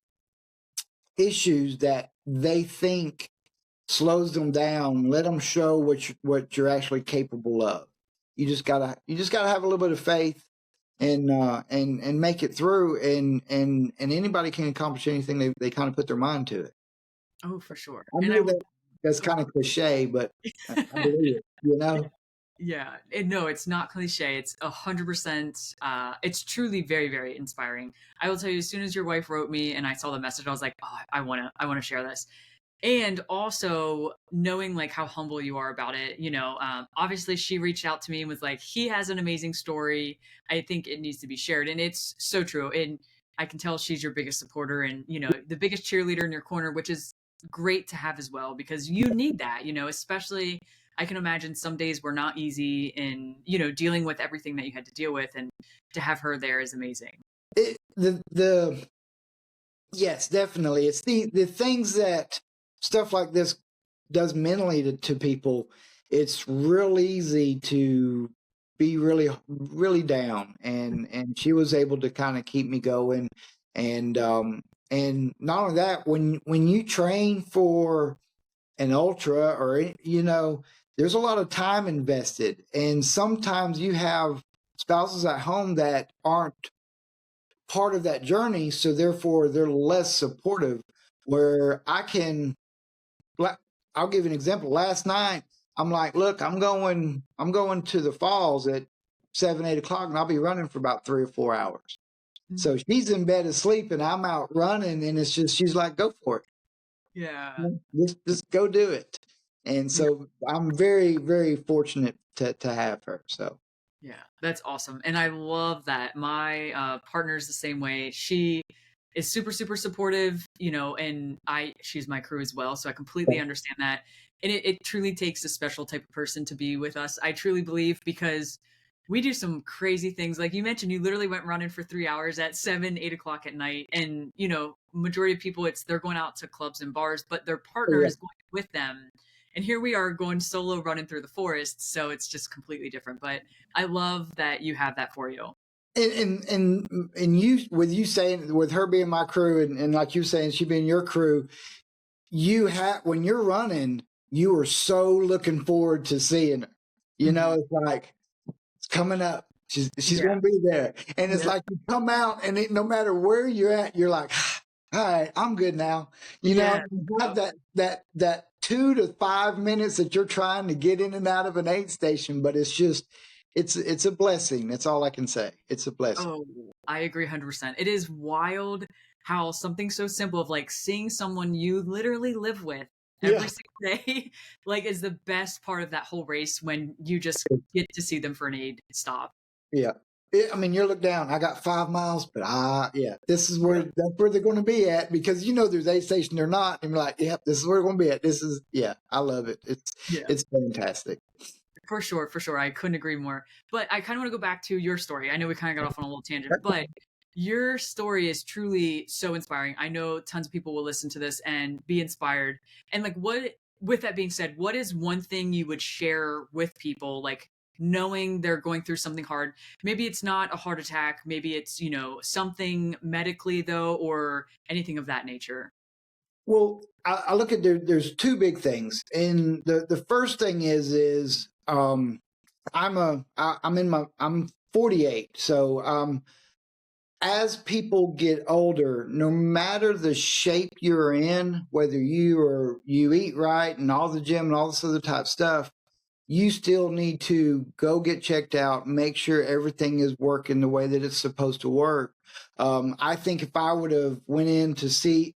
[SPEAKER 2] issues that they think slows them down, let them show what you're actually capable of. You just gotta have a little bit of faith and make it through, and anybody can accomplish anything they kind of put their mind to it.
[SPEAKER 1] Oh, for sure.
[SPEAKER 2] I know that's kind of cliche, but I believe it,
[SPEAKER 1] Yeah, no, it's not cliche. It's 100%. It's truly very, very inspiring. I will tell you, as soon as your wife wrote me and I saw the message, I was like, oh, I wanna share this. And also knowing like how humble you are about it, obviously she reached out to me and was like, he has an amazing story. I think it needs to be shared. And it's so true. And I can tell she's your biggest supporter and, the biggest cheerleader in your corner, which is great to have as well, because you need that, especially I can imagine some days were not easy in, dealing with everything that you had to deal with, and to have her there is amazing.
[SPEAKER 2] Yes, definitely. It's the things that stuff like this does mentally to people. It's real easy to be really, really down, and she was able to kind of keep me going, and not only that, when you train for an ultra, or there's a lot of time invested, and sometimes you have spouses at home that aren't part of that journey, so therefore they're less supportive. Where I'll give an example. Last night I'm like, look, I'm going to the falls at 7, 8 o'clock, and I'll be running for about 3 or 4 hours. So she's in bed asleep, and I'm out running, and it's just she's like, go for
[SPEAKER 1] Yeah.
[SPEAKER 2] it, just go do it. And so I'm very, very fortunate to have her. So
[SPEAKER 1] Yeah, that's awesome. And I love that. My partner's the same way. She is super, super supportive, and she's my crew as well. So I completely understand that. And it truly takes a special type of person to be with us. I truly believe because we do some crazy things. Like you mentioned, you literally went running for 3 hours at 7, 8 o'clock at night. And, majority of people, they're going out to clubs and bars, but their partner
[SPEAKER 2] yeah.
[SPEAKER 1] is going with them. And here we are going solo running through the forest. So it's just completely different. But I love that you have that for you.
[SPEAKER 2] And you, with you saying, with her being my crew, and like you saying she being your crew, you have, when you're running, you are so looking forward to seeing her. It's like it's coming up. She's
[SPEAKER 1] Yeah.
[SPEAKER 2] gonna be there, and it's
[SPEAKER 1] Yeah.
[SPEAKER 2] like you come out, and no matter where you're at, you're like, all right, I'm good now.
[SPEAKER 1] Yeah.
[SPEAKER 2] You have that 2 to 5 minutes that you're trying to get in and out of an aid station, but it's just it's a blessing. That's all I can say. It's a blessing.
[SPEAKER 1] Oh, I agree 100%. It is wild how something so simple of like seeing someone you literally live with
[SPEAKER 2] Yeah.
[SPEAKER 1] every single day, like is the best part of that whole race when you just get to see them for an aid stop.
[SPEAKER 2] Yeah. I mean, you look down. I got 5 miles, but yeah, this is
[SPEAKER 1] Yeah.
[SPEAKER 2] that's where they're going to be at, because there's aid station or not, and you're like, yep, this is where we're going to be at. This is, yeah, I love it.
[SPEAKER 1] Yeah.
[SPEAKER 2] It's fantastic.
[SPEAKER 1] For sure, for sure. I couldn't agree more. But I kind of want to go back to your story. I know we kind of got off on a little tangent, but your story is truly so inspiring. I know tons of people will listen to this and be inspired. And like with that being said, what is one thing you would share with people, like knowing they're going through something hard? Maybe it's not a heart attack, maybe it's, something medically though, or anything of that nature.
[SPEAKER 2] Well, I look at there's two big things, and the first thing is I'm 48, so as people get older, no matter the shape you're in, whether you eat right and all the gym and all this other type of stuff, you still need to go get checked out, make sure everything is working the way that it's supposed to work. I think if I would have went in to see,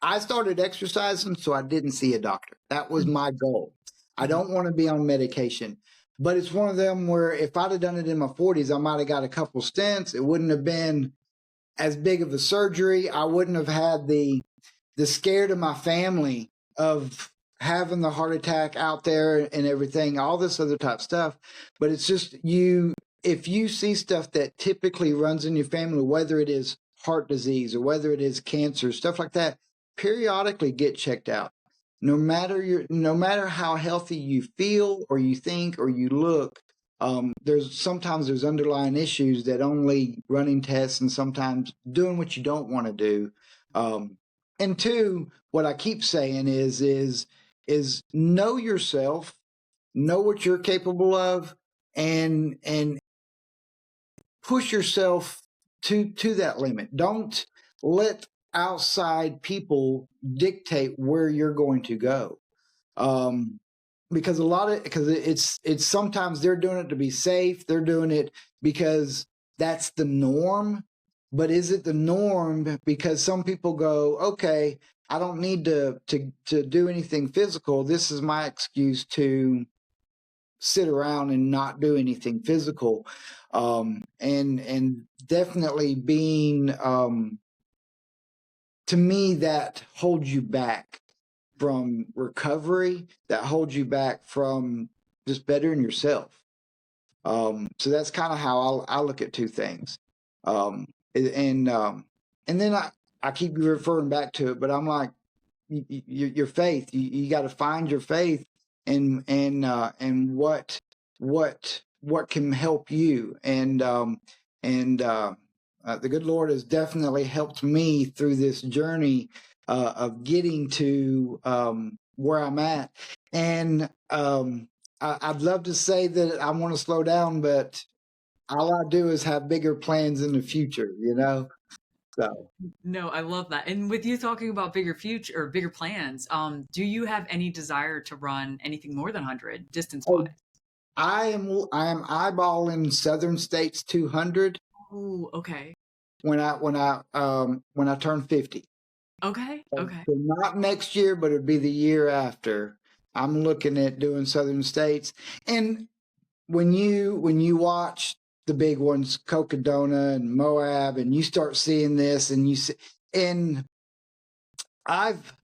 [SPEAKER 2] I started exercising so I didn't see a doctor. That was my goal. I
[SPEAKER 1] Mhm.
[SPEAKER 2] don't want to be on medication. But it's one of them where if I'd have done it in my 40s, I might have got a couple stents. It wouldn't have been as big of a surgery. I wouldn't have had the scare to my family of having the heart attack out there and everything, all this other type of stuff. But it's just if you see stuff that typically runs in your family, whether it is heart disease or whether it is cancer, stuff like that, periodically get checked out. No matter how healthy you feel or you think or you look, there's underlying issues that only running tests and sometimes doing what you don't want to do. And two, what I keep saying is know yourself, know what you're capable of, and push yourself to that limit. Don't let outside people dictate where you're going to go. Because it's sometimes they're doing it to be safe. They're doing it because that's the norm. But is it the norm because some people go, okay, I don't need to do anything physical. This is my excuse to sit around and not do anything physical. And definitely being to me, that holds you back from recovery, that holds you back from just bettering yourself. So that's kind of how I look at two things. And then I keep referring back to it, but I'm like, your faith, you got to find your faith and what can help you. And the good Lord has definitely helped me through this journey of getting to where I'm at. And I'd love to say that I want to slow down, but all I do is have bigger plans in the future, So
[SPEAKER 1] No, I love that. And with you talking about bigger future or bigger plans, do you have any desire to run anything more than 100 distance wise?
[SPEAKER 2] oh, I am eyeballing Southern States 200
[SPEAKER 1] Oh, okay.
[SPEAKER 2] when I turn 50.
[SPEAKER 1] Okay.
[SPEAKER 2] So
[SPEAKER 1] Okay.
[SPEAKER 2] not next year, but it'd be the year after. I'm looking at doing Southern States. And when you watch the big ones, Cocodona and Moab, and you start seeing this, and you see, and I've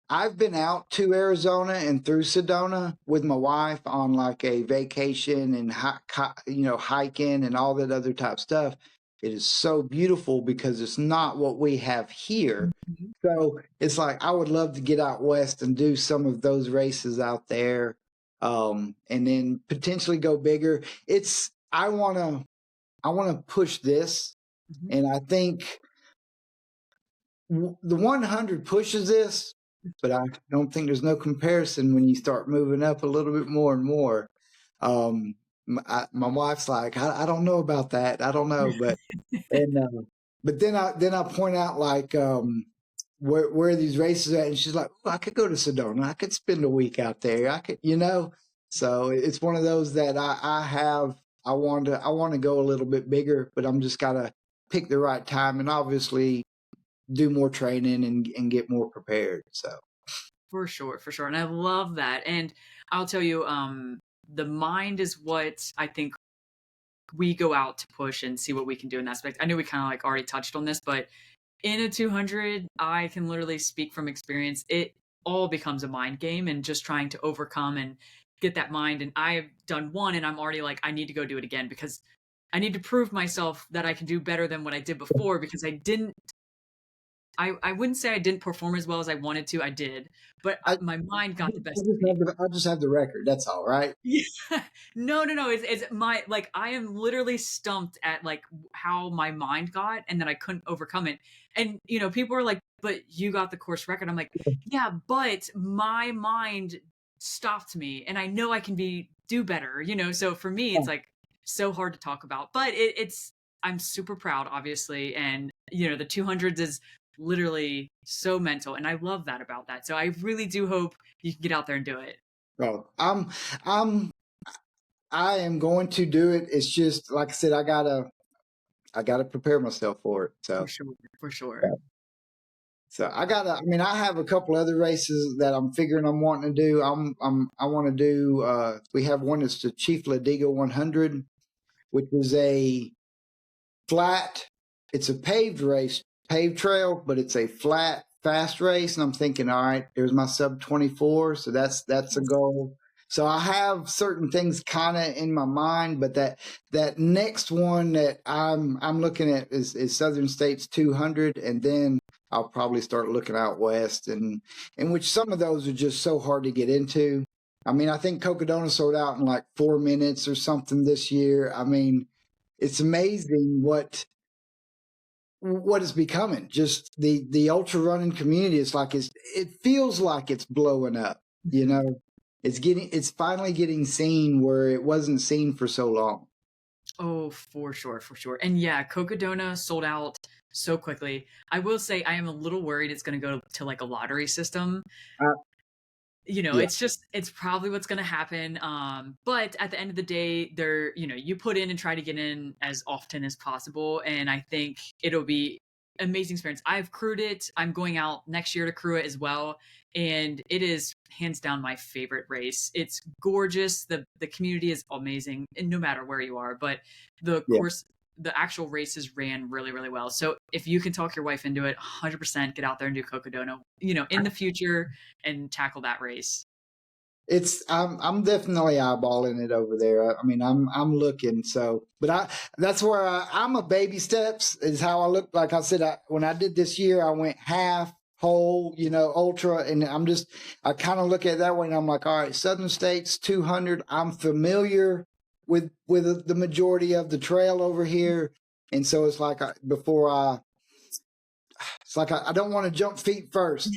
[SPEAKER 2] I've been out to Arizona and through Sedona with my wife on like a vacation and hiking and all that other type stuff. It is so beautiful because it's not what we have here.
[SPEAKER 1] Mhm.
[SPEAKER 2] So it's like I would love to get out west and do some of those races out there, and then potentially go bigger. It's I want to push this,
[SPEAKER 1] Mhm.
[SPEAKER 2] and I think the 100 pushes this, but I don't think there's no comparison when you start moving up a little bit more and more. My wife's like, I don't know about that. I don't know, and but then I point out like where these races are at, and she's like, oh, I could go to Sedona. I could spend a week out there. I could. So it's one of those that I have. I want to go a little bit bigger, but I'm just gotta pick the right time, and obviously do more training and get more prepared. So
[SPEAKER 1] For sure, for sure. And I love that. And I'll tell you, the mind is what I think we go out to push and see what we can do in that aspect. I know we kind of like already touched on this, but in a 200, I can literally speak from experience. It all becomes a mind game and just trying to overcome and get that mind. And I've done one and I'm already like, I need to go do it again because I need to prove myself that I can do better than what I did before because I wouldn't say I didn't perform as well as I wanted to. I did, but
[SPEAKER 2] I,
[SPEAKER 1] my mind
[SPEAKER 2] I
[SPEAKER 1] got the
[SPEAKER 2] just
[SPEAKER 1] best of me.
[SPEAKER 2] I just have the record. That's all right.
[SPEAKER 1] Yeah. No, no, no. It's my like I am literally stumped at like how my mind got and that I couldn't overcome it. And people are like, "But you got the course record." I'm like, "Yeah, but my mind stopped me and I know I can do better." So for me it's like so hard to talk about. But it's I'm super proud obviously and the 200s is literally so mental and I love that about that. So I really do hope you can get out there and do it.
[SPEAKER 2] Oh, I'm I am going to do it. It's just like I said, I gotta prepare myself for it.
[SPEAKER 1] For
[SPEAKER 2] So
[SPEAKER 1] sure, for sure.
[SPEAKER 2] yeah. So I mean, I have a couple other races that I'm figuring I'm wanting to do. I want to do. We have one that's the Chief Ladiga 100, which is a flat. It's a paved race, paved trail, but it's a flat, fast race. And I'm thinking, all right, there's my sub 24, so that's a goal. So I have certain things kind of in my mind, but that next one that I'm looking at is Southern States 200, and then I'll probably start looking out west, and in which some of those are just so hard to get into. I mean, I think Cocodona sold out in like 4 minutes or something this year. I mean, it's amazing what is becoming. Just the ultra running community. It feels like it's blowing up. You
[SPEAKER 1] Mhm.
[SPEAKER 2] know, it's finally getting seen where it wasn't seen for so long.
[SPEAKER 1] Oh, for sure, for sure. And yeah, Cocodona sold out so quickly. I will say I am a little worried it's going to go to like a lottery system.
[SPEAKER 2] Uh, yeah,
[SPEAKER 1] It's probably what's going to happen. But at the end of the day, you put in and try to get in as often as possible. And I think it'll be amazing experience. I've crewed it. I'm going out next year to crew it as well. And it is hands down my favorite race. It's gorgeous. The community is amazing, and no matter where you are. But the
[SPEAKER 2] yeah.
[SPEAKER 1] course, the actual races ran really, really well. So if you can talk your wife into it, 100% get out there and do Cocodona, in the future and tackle that race.
[SPEAKER 2] I'm definitely eyeballing it over there. I mean, I'm looking. So, but that's where I'm a baby steps is how I look. Like I said, when I did this year, I went half whole, ultra, and I kind of look at it that way, and I'm like, all right, Southern States 200. I'm familiar with the majority of the trail over here, and so it's like I don't want to jump feet first.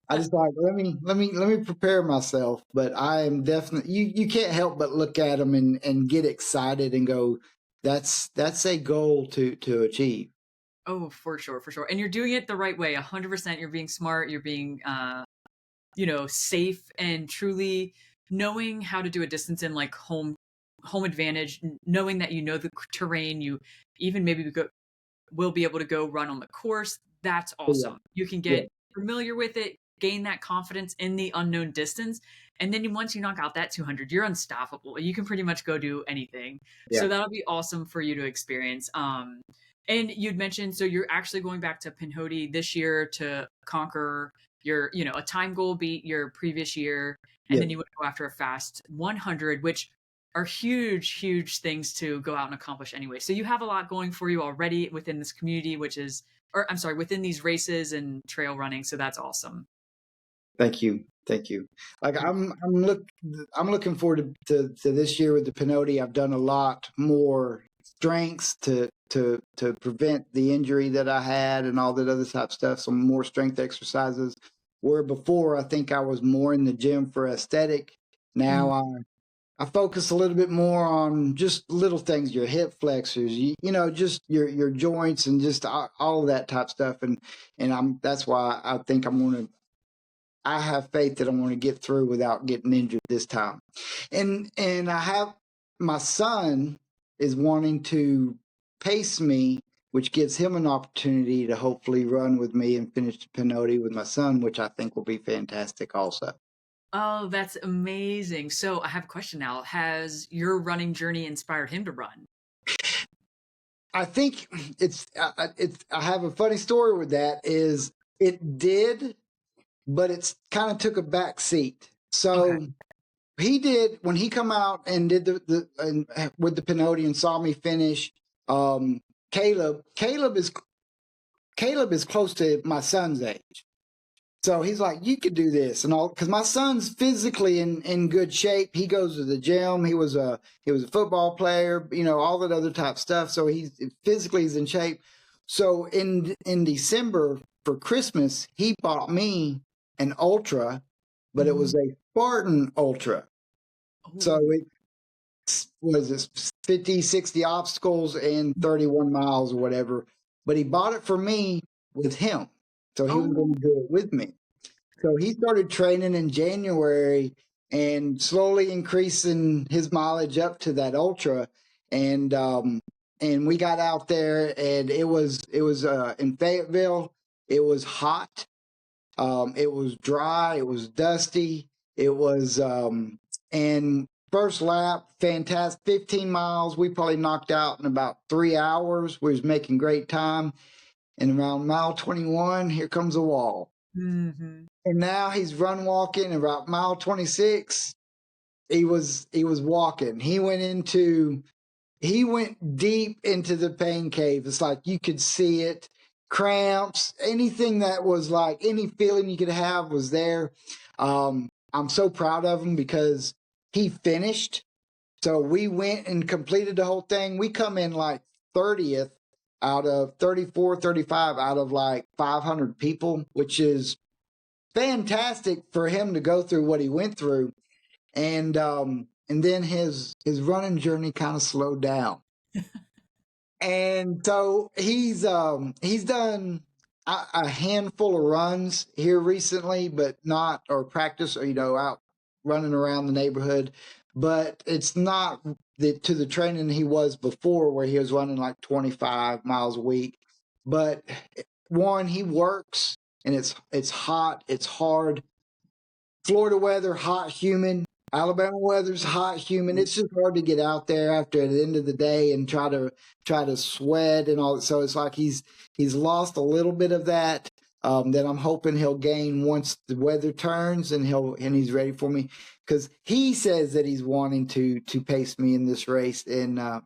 [SPEAKER 2] I just like let me prepare myself. But I am definitely you can't help but look at them and get excited and go, that's a goal to achieve.
[SPEAKER 1] Oh, for sure, for sure. And you're doing it the right way. 100%. You're being smart. You're being, safe and truly knowing how to do a distance in like home advantage, knowing that you know the terrain. You even maybe will be able to go run on the course. That's
[SPEAKER 2] Yeah,
[SPEAKER 1] awesome. You can
[SPEAKER 2] yeah,
[SPEAKER 1] get familiar with it, gain that confidence in the unknown distance. And then once you knock out that 200, you're unstoppable. You can pretty much go do anything.
[SPEAKER 2] yeah,
[SPEAKER 1] So that'll be awesome for you to experience. And you'd mentioned, so you're actually going back to Pinhoti this year to conquer a time goal beat your previous year. And
[SPEAKER 2] yeah.
[SPEAKER 1] then you would go after a fast 100, which are huge, huge things to go out and accomplish anyway. So you have a lot going for you already within this community, or I'm sorry, within these races and trail running. So that's awesome.
[SPEAKER 2] Thank you. Thank you. Like
[SPEAKER 1] Mm.
[SPEAKER 2] I'm looking forward to this year with the Pinoti. I've done a lot more strengths to prevent the injury that I had and all that other type of stuff. Some more strength exercises. Where before I think I was more in the gym for aesthetic.
[SPEAKER 1] Mm.
[SPEAKER 2] Now I focus a little bit more on just little things, your hip flexors, just your joints and just all of that type stuff. And that's why I think I have faith that I'm going to get through without getting injured this time. And I have my son is wanting to pace me, which gives him an opportunity to hopefully run with me and finish the Pinoti with my son, which I think will be fantastic also.
[SPEAKER 1] Oh, that's amazing. So I have a question now. Has your running journey inspired him to run?
[SPEAKER 2] I think I have a funny story with that is it did, but it's kind of took a back seat.
[SPEAKER 1] Okay.
[SPEAKER 2] So he did when he come out and did with the Pinoti and saw me finish. Um, Caleb, Caleb is close to my son's age, so he's like, you could do this and all because my son's physically in good shape. He goes to the gym. He was a football player, all that other type stuff. So he's in shape. So in December for Christmas, he bought me an ultra, but it
[SPEAKER 1] Mhm.
[SPEAKER 2] was a Spartan ultra. So
[SPEAKER 1] Oh.
[SPEAKER 2] it was this 50, 60 obstacles and 31 miles or whatever. But he bought it for me with him. So he was
[SPEAKER 1] Oh.
[SPEAKER 2] going to do it with me. So he started training in January and slowly increasing his mileage up to that ultra. And and we got out there and it was in Fayetteville. It was hot. It was dry. It was dusty. It was and first lap, fantastic. 15 miles. We probably knocked out in about 3 hours. We was making great time. And around mile 21, here comes a wall.
[SPEAKER 1] Mhm.
[SPEAKER 2] And now he's run walking. About mile 26, he was walking. He went deep into the pain cave. It's like you could see it, cramps, anything that was like any feeling you could have was there. I'm so proud of him because he finished. So we went and completed the whole thing. We come in like 30th out of 34, 35 out of like 500 people, which is fantastic for him to go through what he went through. And then his running journey kind of slowed down. And so he's done a handful of runs here recently, but not or practice or out running around the neighborhood. But it's not to the training he was before, where he was running like 25 miles a week. But one, he works, and it's hot, it's hard. Florida weather, hot, humid. Alabama weather's hot, humid. It's just hard to get out there after the end of the day and try to sweat and all. So it's like he's lost a little bit of that. That I'm hoping he'll gain once the weather turns and he's ready for me because he says that he's wanting to pace me in this race and I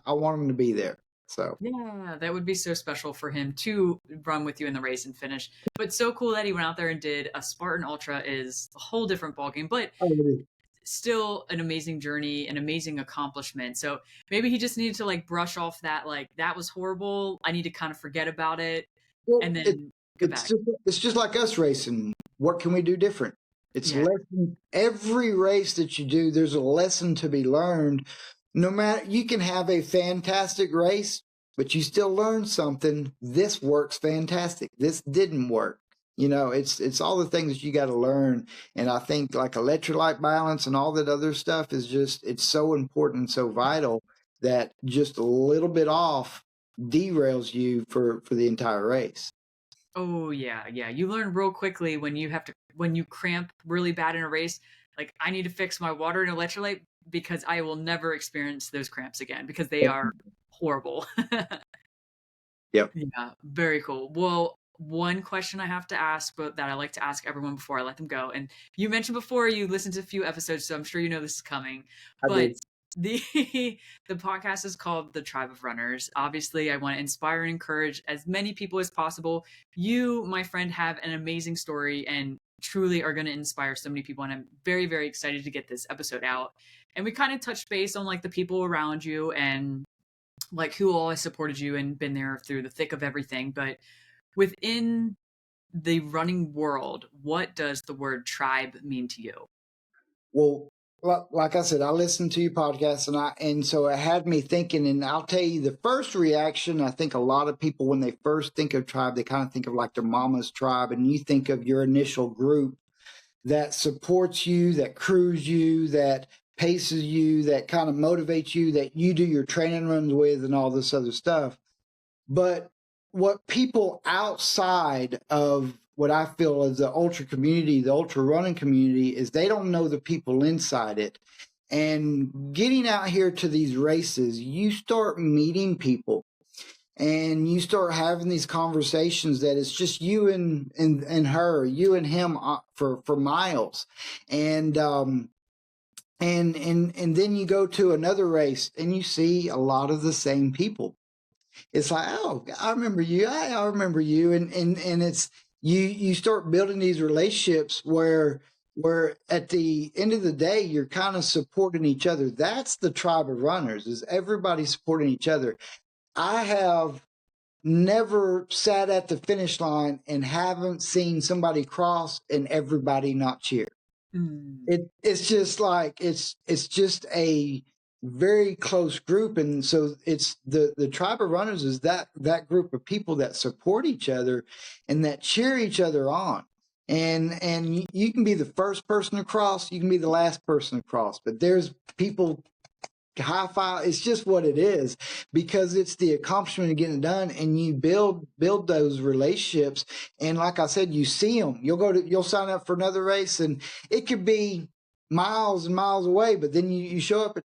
[SPEAKER 2] want him to be there. So
[SPEAKER 1] Yeah, that would be so special for him to run with you in the race and finish. But so cool that he went out there and did a Spartan Ultra is a whole different ballgame, but still an amazing journey, an amazing accomplishment. So maybe he just needed to like brush off that, like, that was horrible. I need to kind of forget about it and
[SPEAKER 2] well,
[SPEAKER 1] then go
[SPEAKER 2] it's
[SPEAKER 1] back.
[SPEAKER 2] just like us racing. What can we do different? It's
[SPEAKER 1] Yeah.
[SPEAKER 2] lesson. Every race that you do, there's a lesson to be learned. No matter you can have a fantastic race, but you still learn something. This works fantastic. This didn't work. It's all the things that you got to learn. And I think like electrolyte balance and all that other stuff is just, it's so important, so vital that just a little bit off derails you for the entire race.
[SPEAKER 1] Oh yeah, yeah. You learn real quickly when you cramp really bad in a race. Like I need to fix my water and electrolyte because I will never experience those cramps again because they are horrible.
[SPEAKER 2] Yep.
[SPEAKER 1] Yeah, very cool. Well, one question I have to ask, but that I like to ask everyone before I let them go. And you mentioned before you listened to a few episodes, so I'm sure you know this is coming.
[SPEAKER 2] I
[SPEAKER 1] But
[SPEAKER 2] did.
[SPEAKER 1] the the podcast is called The Tribe of Runners. Obviously, I want to inspire and encourage as many people as possible. You, my friend, have an amazing story and truly are going to inspire so many people. And I'm very, very excited to get this episode out. And we kind of touched base on like the people around you and like who all has supported you and been there through the thick of everything. But within the running world, what does the word tribe mean to you?
[SPEAKER 2] Well, like I said, I listened to your podcast, and so it had me thinking. And I'll tell you, the first reaction, I think a lot of people when they first think of tribe, they kind of think of like their mama's tribe, and you think of your initial group that supports you, that crews you, that paces you, that kind of motivates you, that you do your training runs with, and all this other stuff. But what people outside of what I feel is the ultra community, the ultra running community, is they don't know the people inside it. And getting out here to these races, you start meeting people and you start having these conversations that it's just you and her, you and him for miles. And then you go to another race and you see a lot of the same people. It's like, oh, I remember you. I remember you. And it's you start building these relationships where at the end of the day you're kind of supporting each other. That's the tribe of runners, is everybody supporting each other. I have never sat at the finish line and haven't seen somebody cross and everybody not cheer.
[SPEAKER 1] Mm.
[SPEAKER 2] It's just like it's just a very close group, and so it's the tribe of runners is that group of people that support each other and that cheer each other on. And you can be the first person across, you can be the last person across, but there's people high five. It's just what it is, because it's the accomplishment of getting it done, and you build those relationships. And like I said, you see them. You'll sign up for another race, and it could be miles and miles away, but then you show up and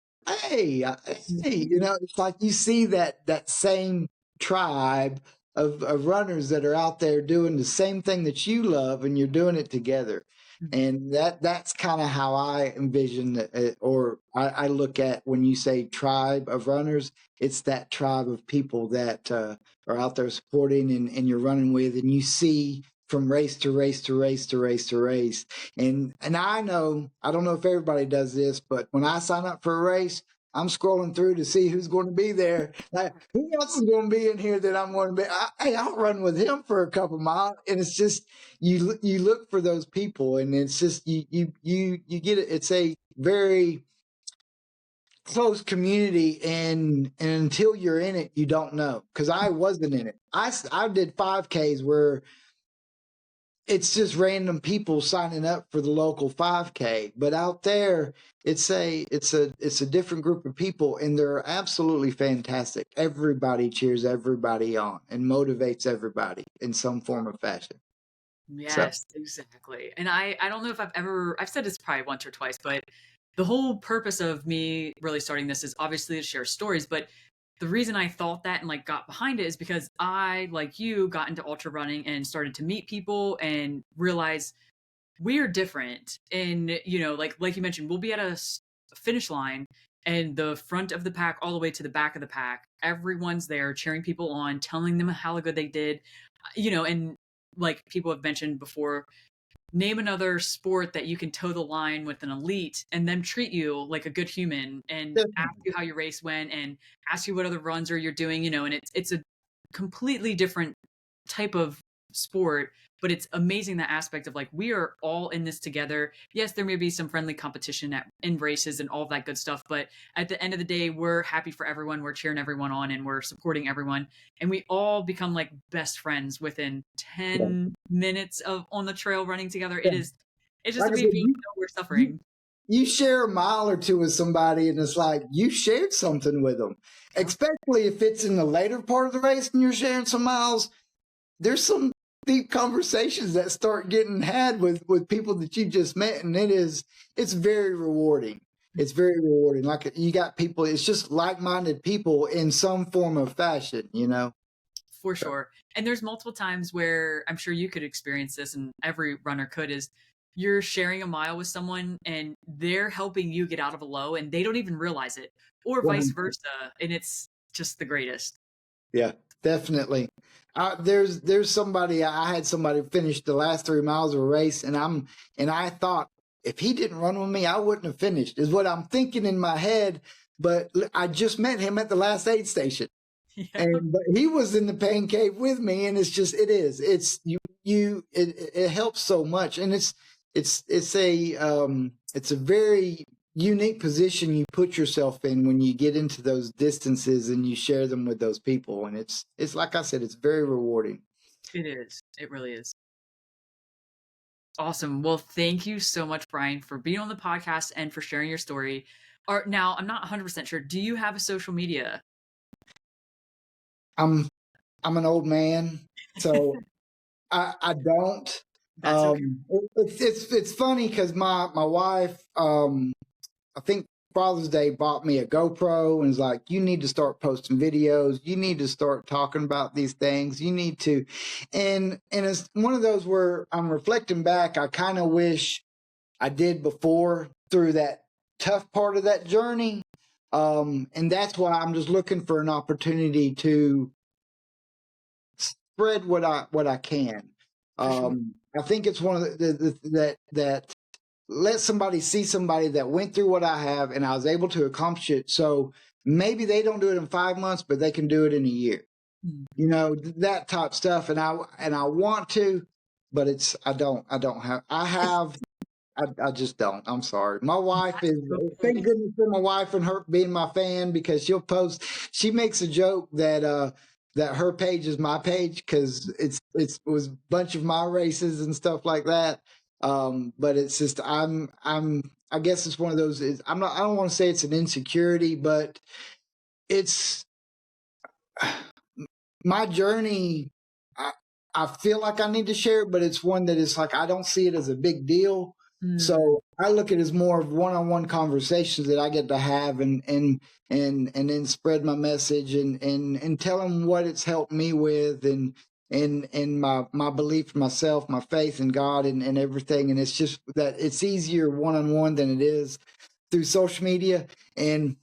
[SPEAKER 2] hey, it's like you see that same tribe of runners that are out there doing the same thing that you love, and you're doing it together. And that's kind of how I envision or I look at when you say tribe of runners. It's that tribe of people that are out there supporting and you're running with, and you see from race to race to race to race to race. And I don't know if everybody does this, but when I sign up for a race, I'm scrolling through to see who's going to be there. Like, who else is going to be in here that I'm going to be? Hey, I'll run with him for a couple miles. And it's just you look for those people, and it's just you get it. It's a very close community, and until you're in it, you don't know. Because I wasn't in it. I did 5Ks where it's just random people signing up for the local 5K, but out there it's a different group of people, and they're absolutely fantastic. Everybody cheers everybody on and motivates everybody in some form of fashion. So
[SPEAKER 1] Yes, exactly. And I don't know if I've said this probably once or twice, but the whole purpose of me really starting this is obviously to share stories, but the reason I thought that and like got behind it is because I, like you, got into ultra running and started to meet people and realize we are different. And like you mentioned, we'll be at a finish line and the front of the pack all the way to the back of the pack. Everyone's there cheering people on, telling them how good they did, and like people have mentioned before, name another sport that you can toe the line with an elite and them treat you like a good human and ask you how your race went and ask you what other runs are you're doing, and it's a completely different type of sport, but it's amazing that aspect of like, we are all in this together. Yes, there may be some friendly competition in races and all of that good stuff, but at the end of the day, we're happy for everyone. We're cheering everyone on and we're supporting everyone. And we all become like best friends within
[SPEAKER 2] Yeah.
[SPEAKER 1] 10 minutes of on the trail running together.
[SPEAKER 2] Yeah.
[SPEAKER 1] It's just
[SPEAKER 2] Like
[SPEAKER 1] a
[SPEAKER 2] I said,
[SPEAKER 1] beautiful, you know, we're
[SPEAKER 2] you,
[SPEAKER 1] suffering.
[SPEAKER 2] you share a mile or two with somebody, and it's like you shared something with them,
[SPEAKER 1] Yeah,
[SPEAKER 2] especially if it's in the later part of the race and you're sharing some miles. There's some deep conversations that start getting had with people that you just met, and it's very rewarding. It's very rewarding. Like you got people, it's just like-minded people in some form of fashion, you know.
[SPEAKER 1] for sure. And there's multiple times where I'm sure you could experience this, and every runner could, is you're sharing a mile with someone and they're helping you get out of a low and they don't even realize it, or vice
[SPEAKER 2] 100.
[SPEAKER 1] versa. And it's just the greatest.
[SPEAKER 2] Yeah, definitely. There's somebody, I had somebody finish the last 3 miles of a race, and I thought if he didn't run with me, I wouldn't have finished. Is what I'm thinking in my head. But I just met him at the last aid station,
[SPEAKER 1] Yeah,
[SPEAKER 2] and but he was in the pain cave with me, and it helps so much, and it's a very unique position you put yourself in when you get into those distances and you share them with those people, and it's like I said, it's very rewarding.
[SPEAKER 1] it is. It really is. Awesome. Well, thank you so much, Brian, for being on the podcast and for sharing your story. Now, I'm not 100% sure. Do you have a social media?
[SPEAKER 2] I'm I'm an old man, so I don't.
[SPEAKER 1] That's okay.
[SPEAKER 2] It's funny because my wife, I think Father's Day bought me a GoPro and was like, you need to start posting videos. You need to start talking about these things. You need to, and it's one of those where I'm reflecting back. I kind of wish I did before through that tough part of that journey. And that's why I'm just looking for an opportunity to spread what I can.
[SPEAKER 1] For sure.
[SPEAKER 2] I think it's one of that let somebody see somebody that went through what I have and I was able to accomplish it. So maybe they don't do it in 5 months, but they can do it in a year.
[SPEAKER 1] Mm.
[SPEAKER 2] You know, that type stuff. And I want to, but I just don't. I'm sorry. My wife is, thank
[SPEAKER 1] Okay.
[SPEAKER 2] goodness for my wife and her being my fan, because she makes a joke that her page is my page because it was a bunch of my races and stuff like that. But it's just, I guess it's one of those, I don't want to say it's an insecurity, but it's my journey. I, I feel like I need to share it, but it's one that is like I don't see it as a big deal.
[SPEAKER 1] Mm.
[SPEAKER 2] So I look at it as more of one-on-one conversations that I get to have, and then spread my message and tell them what it's helped me with, and my belief in myself, my faith in God, and everything. And it's just that it's easier one-on-one than it is through social media. And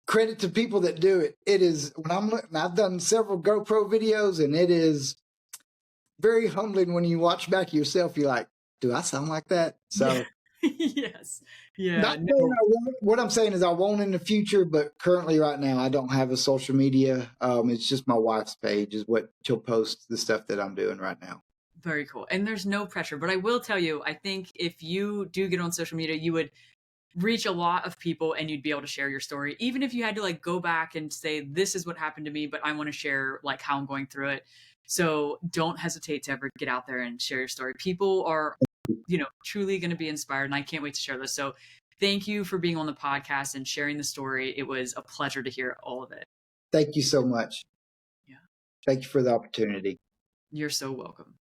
[SPEAKER 2] credit to people that do it. It is when I'm looking, I've done several GoPro videos, and it is very humbling when you watch back yourself. You're like, do I sound like that?
[SPEAKER 1] Yeah.
[SPEAKER 2] So
[SPEAKER 1] Yes. Yeah.
[SPEAKER 2] not saying
[SPEAKER 1] No,
[SPEAKER 2] I won't. What I'm saying is I won't in the future, but currently right now I don't have a social media. It's just my wife's page is what she'll post the stuff that I'm doing right now.
[SPEAKER 1] very cool. And there's no pressure, but I will tell you, I think if you do get on social media, you would reach a lot of people and you'd be able to share your story. Even if you had to like go back and say, this is what happened to me, but I want to share like how I'm going through it. So don't hesitate to ever get out there and share your story. People are, you know, truly going to be inspired. And I can't wait to share this. So thank you for being on the podcast and sharing the story. It was a pleasure to hear all of it.
[SPEAKER 2] Thank you so much.
[SPEAKER 1] Yeah.
[SPEAKER 2] Thank you for the opportunity.
[SPEAKER 1] You're so welcome.